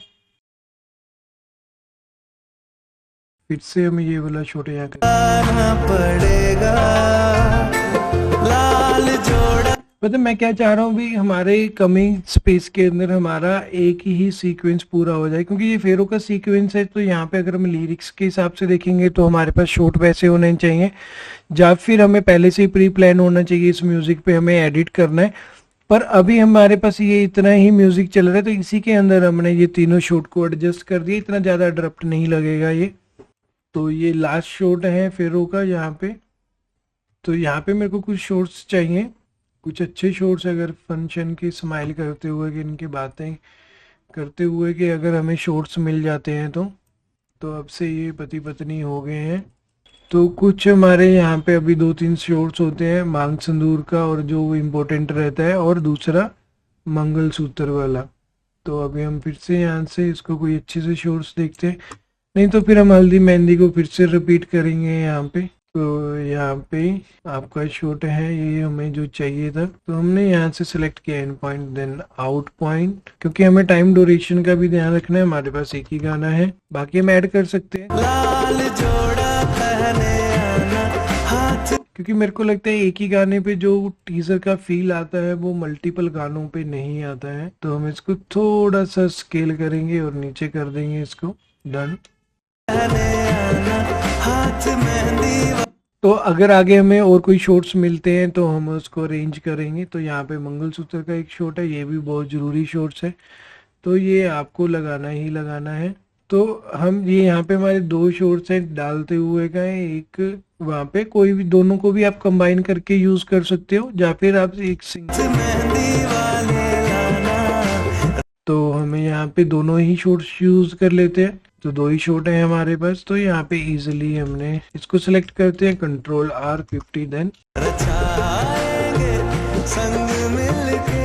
Speaker 1: फिर से हमें ये वाला शॉट यहाँ कर,
Speaker 2: आना पड़ेगा। लाल जोड़ा
Speaker 1: पता मैं क्या चाह रहा हूँ भी, हमारे कमिंग स्पेस के अंदर हमारा एक ही सीक्वेंस पूरा हो जाए। क्योंकि ये फेरो का सीक्वेंस है तो यहाँ पे अगर हम लिरिक्स के हिसाब से देखेंगे तो हमारे पास शॉट वैसे होने चाहिए, या फिर हमें पहले से ही प्री प्लान होना चाहिए इस म्यूजिक पे हमें एडिट करना है। पर अभी हमारे पास ये इतना ही म्यूजिक चल रहा है तो इसी के अंदर हमने ये तीनों शॉट को एडजस्ट कर दिया, इतना ज़्यादा अडरप्ट नहीं लगेगा ये। तो ये लास्ट शॉट है फेरो का यहाँ पे। तो यहाँ पे मेरे को कुछ शॉट्स चाहिए, कुछ अच्छे शॉट्स, अगर फंक्शन की स्माइल करते हुए कि इनकी बातें करते हुए कि अगर हमें शॉट्स मिल जाते हैं तो अब से ये पति पत्नी हो गए हैं। तो कुछ हमारे यहाँ पे अभी 2-3 शॉट्स होते हैं, मांग संदूर का और जो इम्पोर्टेंट रहता है, और दूसरा मंगलसूत्र वाला। तो अभी हम फिर से यहाँ से इसको कोई अच्छे से शॉट्स देखते हैं, नहीं तो फिर हम हल्दी मेहंदी को फिर से रिपीट करेंगे यहाँ पे। तो यहाँ पे आपका शॉट है ये हमें जो चाहिए था, तो हमने यहाँ से सिलेक्ट किया इन पॉइंट देन आउट पॉइंट। क्योंकि हमें टाइम ड्यूरेशन का भी ध्यान रखना है, हमारे पास एक ही गाना है, बाकी हम ऐड कर सकते हैं।
Speaker 2: लाल जोड़ा पहने आना हाथ
Speaker 1: क्योंकि मेरे को लगता है एक ही गाने पे जो टीजर का फील आता है वो मल्टीपल गानों पे नहीं आता है। तो हम इसको थोड़ा सा स्केल करेंगे और नीचे कर देंगे इसको, डन।
Speaker 2: पहने आना हाथ मेहंदी
Speaker 1: तो अगर आगे हमें और कोई शॉट्स मिलते हैं तो हम उसको अरेंज करेंगे। तो यहाँ पे मंगलसूत्र का एक शॉट है, ये भी बहुत ज़रूरी शॉट्स है, तो ये आपको लगाना ही लगाना है। तो हम ये यहाँ पे हमारे 2 शॉट्स हैं डालते हुए का है, एक वहाँ पे कोई भी दोनों को भी आप कंबाइन करके यूज कर सकते हो, या फिर आप एक सिंगल।
Speaker 2: मेहंदी वाले लाना।
Speaker 1: तो हमें यहाँ पे दोनों ही शॉट्स यूज कर लेते हैं। तो 2 ही शॉट है हमारे पास, तो यहाँ पे इजीली हमने इसको सिलेक्ट करते हैं, कंट्रोल आर 50 देन।
Speaker 2: रचाएंगे संग मिलके।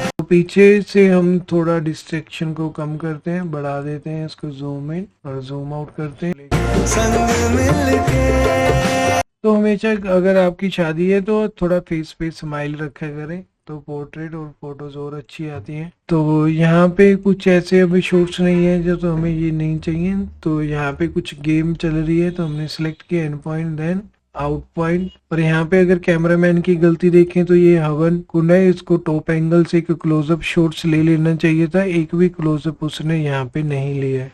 Speaker 1: तो पीछे से हम थोड़ा डिस्ट्रैक्शन को कम करते हैं, बढ़ा देते हैं इसको, जूम इन और जूम आउट करते हैं
Speaker 2: संग मिलके।
Speaker 1: तो हमेशा अगर आपकी शादी है तो थोड़ा फेस पे स्माइल रखा करें, तो पोर्ट्रेट और फोटोज और अच्छी आती हैं। तो यहाँ पे कुछ ऐसे अभी शॉट्स नहीं है जो, तो हमें ये नहीं चाहिए। तो यहाँ पे कुछ गेम चल रही है तो हमने सिलेक्ट किया end point then out point. और यहाँ पे अगर कैमरामैन की गलती देखें तो ये हवन कुंड है, इसको टॉप एंगल से एक क्लोजअप शॉट्स ले लेना चाहिए था, एक भी क्लोजअप उसने यहाँ पे नहीं लिया है,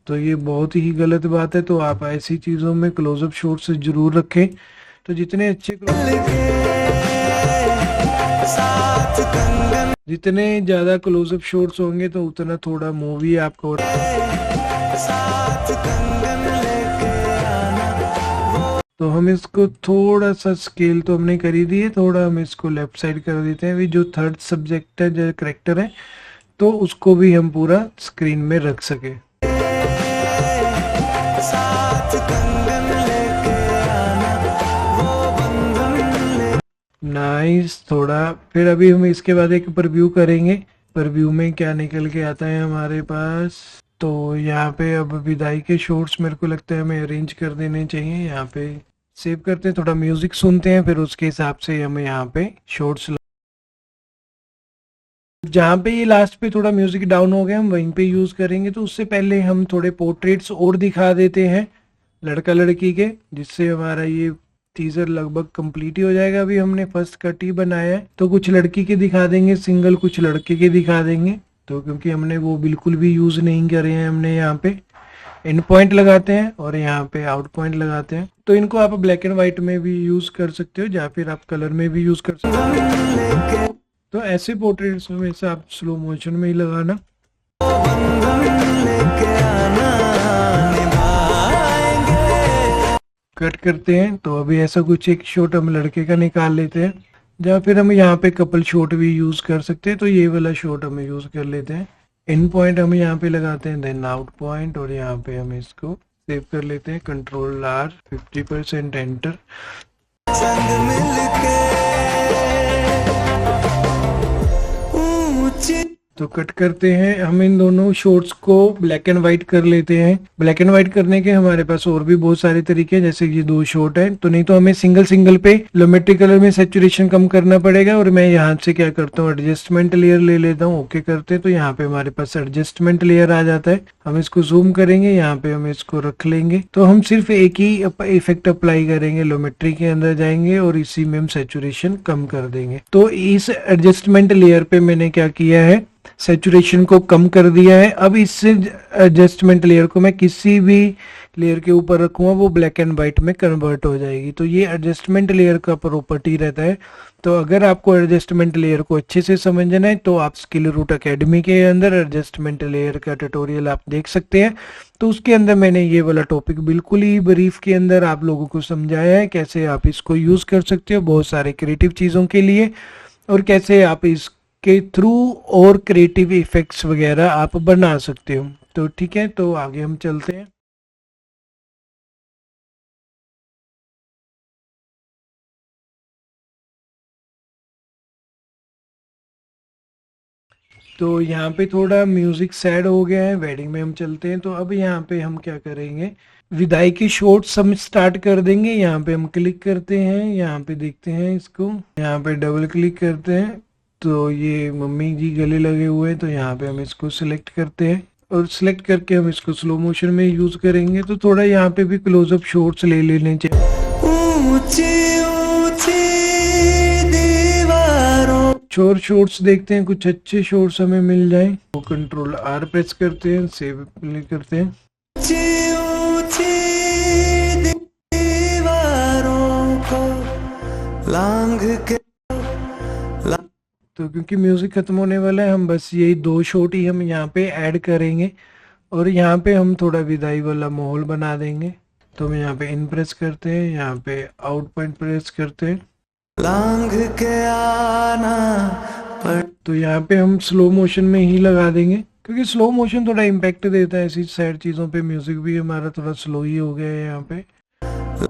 Speaker 1: तो ये बहुत ही गलत बात है। तो आप ऐसी चीज़ों में क्लोजअप शॉट्स जरूर रखें। तो जितने ज़्यादा क्लोजअप शॉट्स होंगे तो उतना थोड़ा मूवी आपको तो हम इसको थोड़ा सा स्केल तो हमने कर ही दी है, थोड़ा हम इसको लेफ्ट साइड कर देते हैं। अभी जो थर्ड सब्जेक्ट है, जो करेक्टर है, तो उसको भी हम पूरा स्क्रीन में रख सके। नाइस। थोड़ा फिर अभी हम इसके बाद एक प्रीव्यू करेंगे, प्रीव्यू में क्या निकल के आता है हमारे पास। तो यहाँ पे अब विदाई के शॉट्स मेरे को लगता है हमें अरेंज कर देने चाहिए। यहाँ पे सेव करते हैं, थोड़ा म्यूजिक सुनते हैं, फिर उसके हिसाब से हमें यहाँ पे शॉट्स जहाँ पे ये लास्ट पे थोड़ा म्यूजिक डाउन हो गया हम वहीं पे यूज करेंगे। तो उससे पहले हम थोड़े पोर्ट्रेट्स और दिखा देते हैं लड़का लड़की के, जिससे हमारा ये टीजर लगभग कंप्लीट ही हो जाएगा। अभी हमने फर्स्ट कट ही बनाया है, तो कुछ लड़की के दिखा देंगे सिंगल, कुछ लड़के के दिखा देंगे। तो क्योंकि हमने वो बिल्कुल भी यूज नहीं करे हैं, हमने यहाँ पे इन पॉइंट लगाते हैं और यहाँ पे आउट पॉइंट लगाते हैं। तो इनको आप ब्लैक एंड व्हाइट में भी यूज कर सकते हो या फिर आप कलर में भी यूज कर सकते हो। तो ऐसे पोर्ट्रेट्स हमेशा आप स्लो मोशन में ही लगाना। कट करते हैं, तो अभी ऐसा कुछ एक शॉट हम लड़के का निकाल लेते हैं, या फिर हम यहाँ पे कपल शॉट भी यूज कर सकते हैं। तो ये वाला शॉट हम यूज कर लेते हैं। इन पॉइंट हम यहाँ पे लगाते हैं, देन आउट पॉइंट, और यहाँ पे हम इसको सेव कर लेते हैं, कंट्रोल R 50% एंटर। तो कट करते हैं, हम इन दोनों शॉट्स को ब्लैक एंड व्हाइट कर लेते हैं। ब्लैक एंड व्हाइट करने के हमारे पास और भी बहुत सारे तरीके हैं, जैसे ये दो शॉट है, तो नहीं तो हमें सिंगल सिंगल पे लोमेट्री कलर में सैचुरेशन कम करना पड़ेगा। और मैं यहाँ से क्या करता हूँ, एडजस्टमेंट लेयर ले लेता हूँ, ओके करते हैं। तो यहाँ पे हमारे पास एडजस्टमेंट लेयर आ जाता है। हम इसको जूम करेंगे, यहाँ पे हम इसको रख लेंगे। तो हम सिर्फ एक ही इफेक्ट अप्लाई करेंगे, लोमेट्री के अंदर जाएंगे और इसी में हम सैचुरेशन कम कर देंगे। तो इस एडजस्टमेंट लेयर पे मैंने क्या किया है, सैचुरेशन को कम कर दिया है। अब इस एडजस्टमेंट लेयर को मैं किसी भी लेयर के ऊपर रखूंगा, वो ब्लैक एंड व्हाइट में कन्वर्ट हो जाएगी। तो ये एडजस्टमेंट लेयर का प्रॉपर्टी रहता है। तो अगर आपको एडजस्टमेंट लेयर को अच्छे से समझना है तो आप स्किल रूट एकेडमी के अंदर एडजस्टमेंट लेयर का ट्यूटोरियल आप देख सकते हैं। तो उसके अंदर मैंने ये वाला टॉपिक बिल्कुल ही ब्रीफ के अंदर आप लोगों को समझाया है, कैसे आप इसको यूज कर सकते हो बहुत सारे क्रिएटिव चीजों के लिए, और कैसे आप इस के थ्रू और क्रिएटिव इफेक्ट्स वगैरह आप बना सकते हो। तो ठीक है, तो आगे हम चलते हैं। तो यहाँ पे थोड़ा म्यूजिक सैड हो गया है, वेडिंग में हम चलते हैं। तो अब यहाँ पे हम क्या करेंगे, विदाई के शॉट्स हम स्टार्ट कर देंगे। यहाँ पे हम क्लिक करते हैं, यहाँ पे देखते हैं इसको, यहाँ पे डबल क्लिक करते हैं। तो ये मम्मी जी गले लगे हुए हैं, तो यहाँ पे हम इसको सिलेक्ट करते हैं और सिलेक्ट करके हम इसको स्लो मोशन में यूज करेंगे। तो थोड़ा यहाँ पे भी क्लोजअप शॉट्स ले लेने चाहिए। शोर शॉट्स देखते हैं, कुछ अच्छे शॉट्स हमें मिल जाए। तो कंट्रोल R प्रेस करते हैं, सेव क्लिक करते हैं। तो क्योंकि म्यूजिक खत्म होने वाला है, हम बस यही दो शॉट ही हम यहाँ पे ऐड करेंगे और यहाँ पे हम थोड़ा विदाई वाला माहौल बना देंगे। तो हम यहाँ पे इन प्रेस करते हैं, यहाँ पे आउट पॉइंट प्रेस करते हैं, लांग के आना पर। तो यहाँ पे हम स्लो मोशन में ही लगा देंगे, क्योंकि स्लो मोशन थोड़ा इम्पैक्ट देता है ऐसी सैड चीजों पे। म्यूजिक भी हमारा थोड़ा स्लो ही हो गया है यहाँ पे,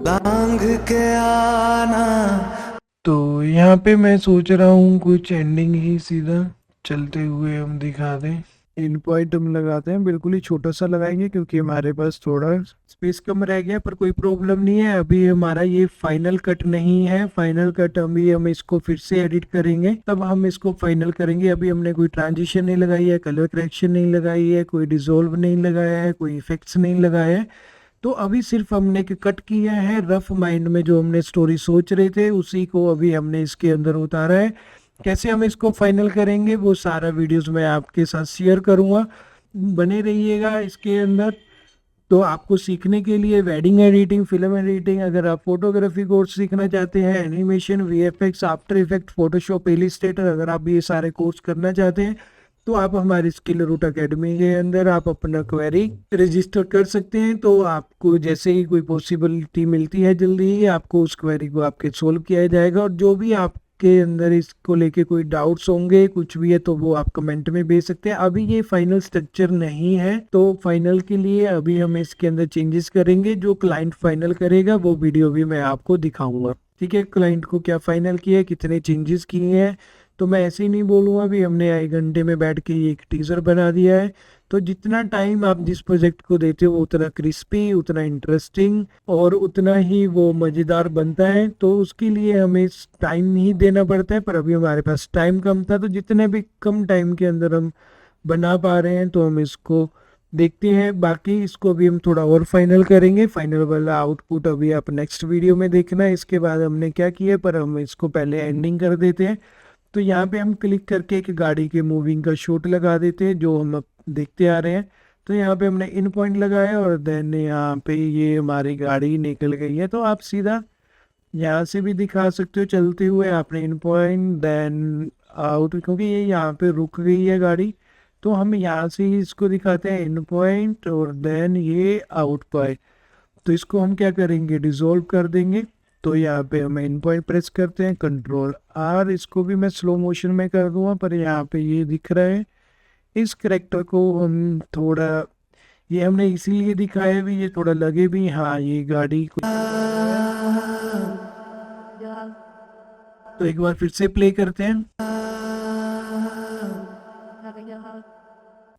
Speaker 1: लांग के आना। तो यहाँ पे मैं सोच रहा हूँ कुछ एंडिंग ही सीधा चलते हुए हम दिखा दें। इन पॉइंट हम लगाते हैं, बिल्कुल ही छोटा सा लगाएंगे क्योंकि हमारे पास थोड़ा स्पेस कम रह गया, पर कोई प्रॉब्लम नहीं है। अभी हमारा ये फाइनल कट नहीं है, फाइनल कट अभी हम इसको फिर से एडिट करेंगे, तब हम इसको फाइनल करेंगे। अभी हमने कोई ट्रांजिशन नहीं लगाई है, कलर करेक्शन नहीं लगाई है, कोई डिसॉल्व नहीं लगाया है, कोई इफेक्ट्स नहीं लगाया है। तो अभी सिर्फ हमने कट किया है, रफ माइंड में जो हमने स्टोरी सोच रहे थे उसी को अभी हमने इसके अंदर उतारा है। कैसे हम इसको फाइनल करेंगे वो सारा वीडियोस मैं आपके साथ शेयर करूँगा, बने रहिएगा इसके अंदर। तो आपको सीखने के लिए वेडिंग एडिटिंग, फिल्म एडिटिंग, अगर आप फोटोग्राफी कोर्स सीखना चाहते हैं, animation, VFX, after effect, Photoshop, Illustrator, अगर आप ये सारे कोर्स करना चाहते हैं तो आप हमारी स्किल रूट अकेडमी के अंदर आप अपना क्वेरी रजिस्टर कर सकते हैं। तो आपको जैसे ही कोई पॉसिबिलिटी मिलती है जल्दी ही आपको उस क्वेरी को आपके सोल्व किया जाएगा। और जो भी आपके अंदर इसको लेके कोई डाउट्स होंगे, कुछ भी है, तो वो आप कमेंट में भेज सकते हैं। अभी ये फाइनल स्ट्रक्चर नहीं है, तो फाइनल के लिए अभी हम इसके अंदर चेंजेस करेंगे। जो क्लाइंट फाइनल करेगा वो वीडियो भी मैं आपको दिखाऊंगा। ठीक है, क्लाइंट को क्या फाइनल किया है, कितने चेंजेस किए हैं, तो मैं ऐसे ही नहीं बोलूँगा भी हमने 1 घंटे में बैठ के ये एक टीजर बना दिया है। तो जितना टाइम आप जिस प्रोजेक्ट को देते हो वो उतना क्रिस्पी, उतना इंटरेस्टिंग और उतना ही वो मज़ेदार बनता है। तो उसके लिए हमें टाइम नहीं देना पड़ता है, पर अभी हमारे पास टाइम कम था, तो जितने भी कम टाइम के अंदर हम बना पा रहे हैं तो हम इसको देखते हैं। बाकी इसको भी हम थोड़ा और फाइनल करेंगे। फाइनल वाला आउटपुट अभी आप नेक्स्ट वीडियो में देखना है इसके बाद हमने क्या किया, पर हम इसको पहले एंडिंग कर देते हैं। तो यहाँ पे हम क्लिक करके एक गाड़ी के मूविंग का शॉट लगा देते हैं जो हम अब देखते आ रहे हैं। तो यहाँ पे हमने इन पॉइंट लगाया और देन यहाँ पे ये हमारी गाड़ी निकल गई है। तो आप सीधा यहाँ से भी दिखा सकते हो चलते हुए, आपने इन पॉइंट देन आउट, क्योंकि ये यहाँ पे रुक गई है गाड़ी। तो हम यहाँ से ही इसको दिखाते हैं इन पॉइंट और देन ये आउट पॉइंट। तो इसको हम क्या करेंगे, डिसॉल्व कर देंगे। तो यहाँ पे हम इन पॉइंट प्रेस करते हैं, कंट्रोल आर, इसको भी मैं स्लो मोशन में कर दूंगा, पर यहाँ पे ये दिख रहा है। इस करेक्टर को हम थोड़ा, ये हमने इसीलिए दिखाया भी, ये थोड़ा लगे भी हाँ ये गाड़ी को। तो एक बार फिर से प्ले करते हैं।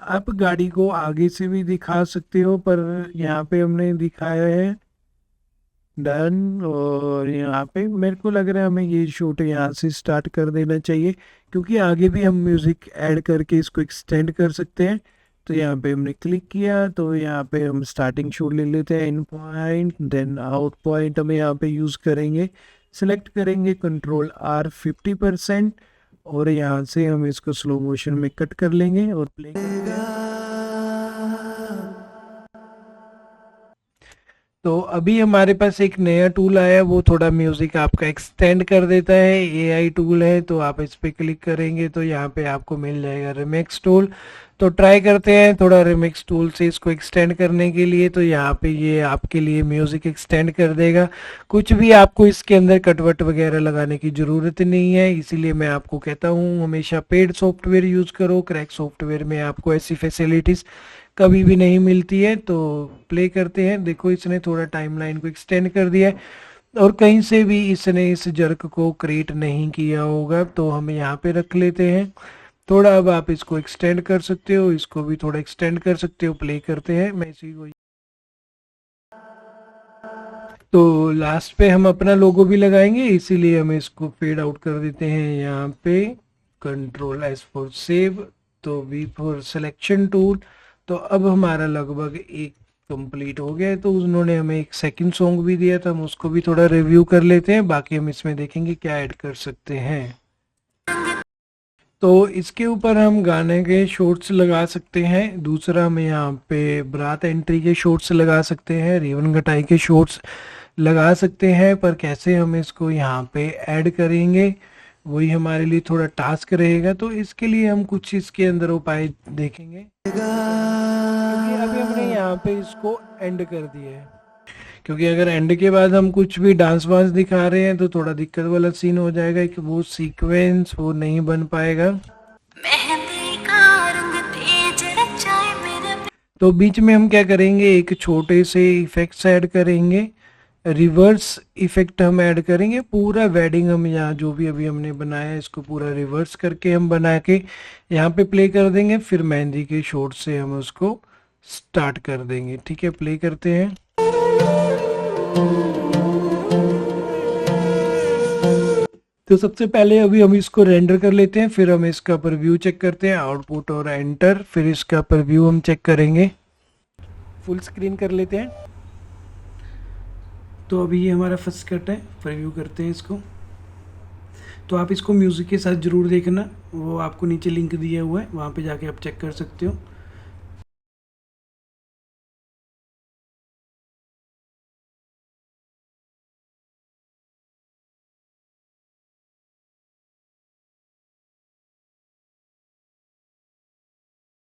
Speaker 1: आप गाड़ी को आगे से भी दिखा सकते हो, पर यहाँ पे हमने दिखाया है डन। और यहाँ पे मेरे को लग रहा है हमें ये शूट यहाँ से स्टार्ट कर देना चाहिए, क्योंकि आगे भी हम म्यूज़िक ऐड करके इसको एक्सटेंड कर सकते हैं। तो यहाँ पे हमने क्लिक किया, तो यहाँ पे हम स्टार्टिंग शूट ले लेते हैं, in point then out point हम यहाँ पे यूज़ करेंगे। सेलेक्ट करेंगे कंट्रोल आर 50% और यहाँ से हम इसको स्लो मोशन में कट कर लेंगे और प्ले। तो अभी हमारे पास एक नया टूल आया, वो थोड़ा म्यूजिक आपका एक्सटेंड कर देता है। एआई टूल है, तो आप इस पे क्लिक करेंगे तो यहाँ पे आपको मिल जाएगा रिमिक्स टूल। तो ट्राई करते हैं थोड़ा रिमिक्स टूल से इसको एक्सटेंड करने के लिए। तो यहाँ पे ये आपके लिए म्यूजिक एक्सटेंड कर देगा। कुछ भी आपको इसके अंदर कटवट वगैरह लगाने की ज़रूरत नहीं है, इसीलिए मैं आपको कहता हूँ हमेशा पेड सॉफ्टवेयर यूज़ करो। क्रैक सॉफ्टवेयर में आपको ऐसी फैसिलिटीज़ कभी भी नहीं मिलती है। तो प्ले करते हैं, देखो इसने थोड़ा टाइमलाइन को एक्सटेंड कर दिया है और कहीं से भी इसने इस जर्क को क्रिएट नहीं किया होगा। तो हम यहाँ पे रख लेते हैं थोड़ा। अब आप इसको एक्सटेंड कर सकते हो, इसको भी थोड़ा एक्सटेंड कर सकते हो। प्ले करते हैं, मैं इसी को। तो लास्ट पे हम अपना लोगो भी लगाएंगे, इसीलिए हम इसको फेड आउट कर देते हैं यहाँ पे। कंट्रोल एस फॉर सेव, तो वी फॉर सिलेक्शन टूल। तो अब हमारा लगभग एक कंप्लीट हो गया है। तो उन्होंने हमें एक सेकंड सॉन्ग भी दिया था, हम उसको भी थोड़ा रिव्यू कर लेते हैं। बाकी हम इसमें देखेंगे क्या ऐड कर सकते हैं। तो इसके ऊपर हम गाने के शॉर्ट्स लगा सकते हैं। दूसरा हम यहाँ पे बारात एंट्री के शॉर्ट्स लगा सकते हैं, रिबन कटाई के शॉर्ट्स लगा सकते हैं। पर कैसे हम इसको यहाँ पे ऐड करेंगे वही हमारे लिए थोड़ा टास्क रहेगा। तो इसके लिए हम कुछ इसके अंदर उपाय देखेंगे, क्योंकि अभी हमने यहाँ पे इसको एंड कर दिया है। क्योंकि अगर एंड के बाद हम कुछ भी डांस वांस दिखा रहे हैं तो थोड़ा दिक्कत वाला सीन हो जाएगा कि वो सीक्वेंस वो नहीं बन पाएगा। तो बीच में हम क्या करेंगे, एक छोटे से इफेक्ट्स ऐड करेंगे, रिवर्स इफेक्ट हम ऐड करेंगे। पूरा वेडिंग हम यहाँ जो भी अभी हमने बनाया है इसको पूरा रिवर्स करके हम बना के यहाँ पे प्ले कर देंगे। फिर मेहंदी के शॉट से हम उसको स्टार्ट कर देंगे। ठीक है, प्ले करते हैं। तो सबसे पहले अभी हम इसको रेंडर कर लेते हैं, फिर हम इसका प्रीव्यू चेक करते हैं, आउटपुट और एंटर। फिर इसका प्रीव्यू हम चेक करेंगे, फुल स्क्रीन कर लेते हैं। तो अभी ये हमारा फर्स्ट कट है, प्रीव्यू करते हैं इसको। तो आप इसको म्यूज़िक के साथ ज़रूर देखना, वो आपको नीचे लिंक दिया हुआ है, वहाँ पे जाके आप चेक कर सकते हो।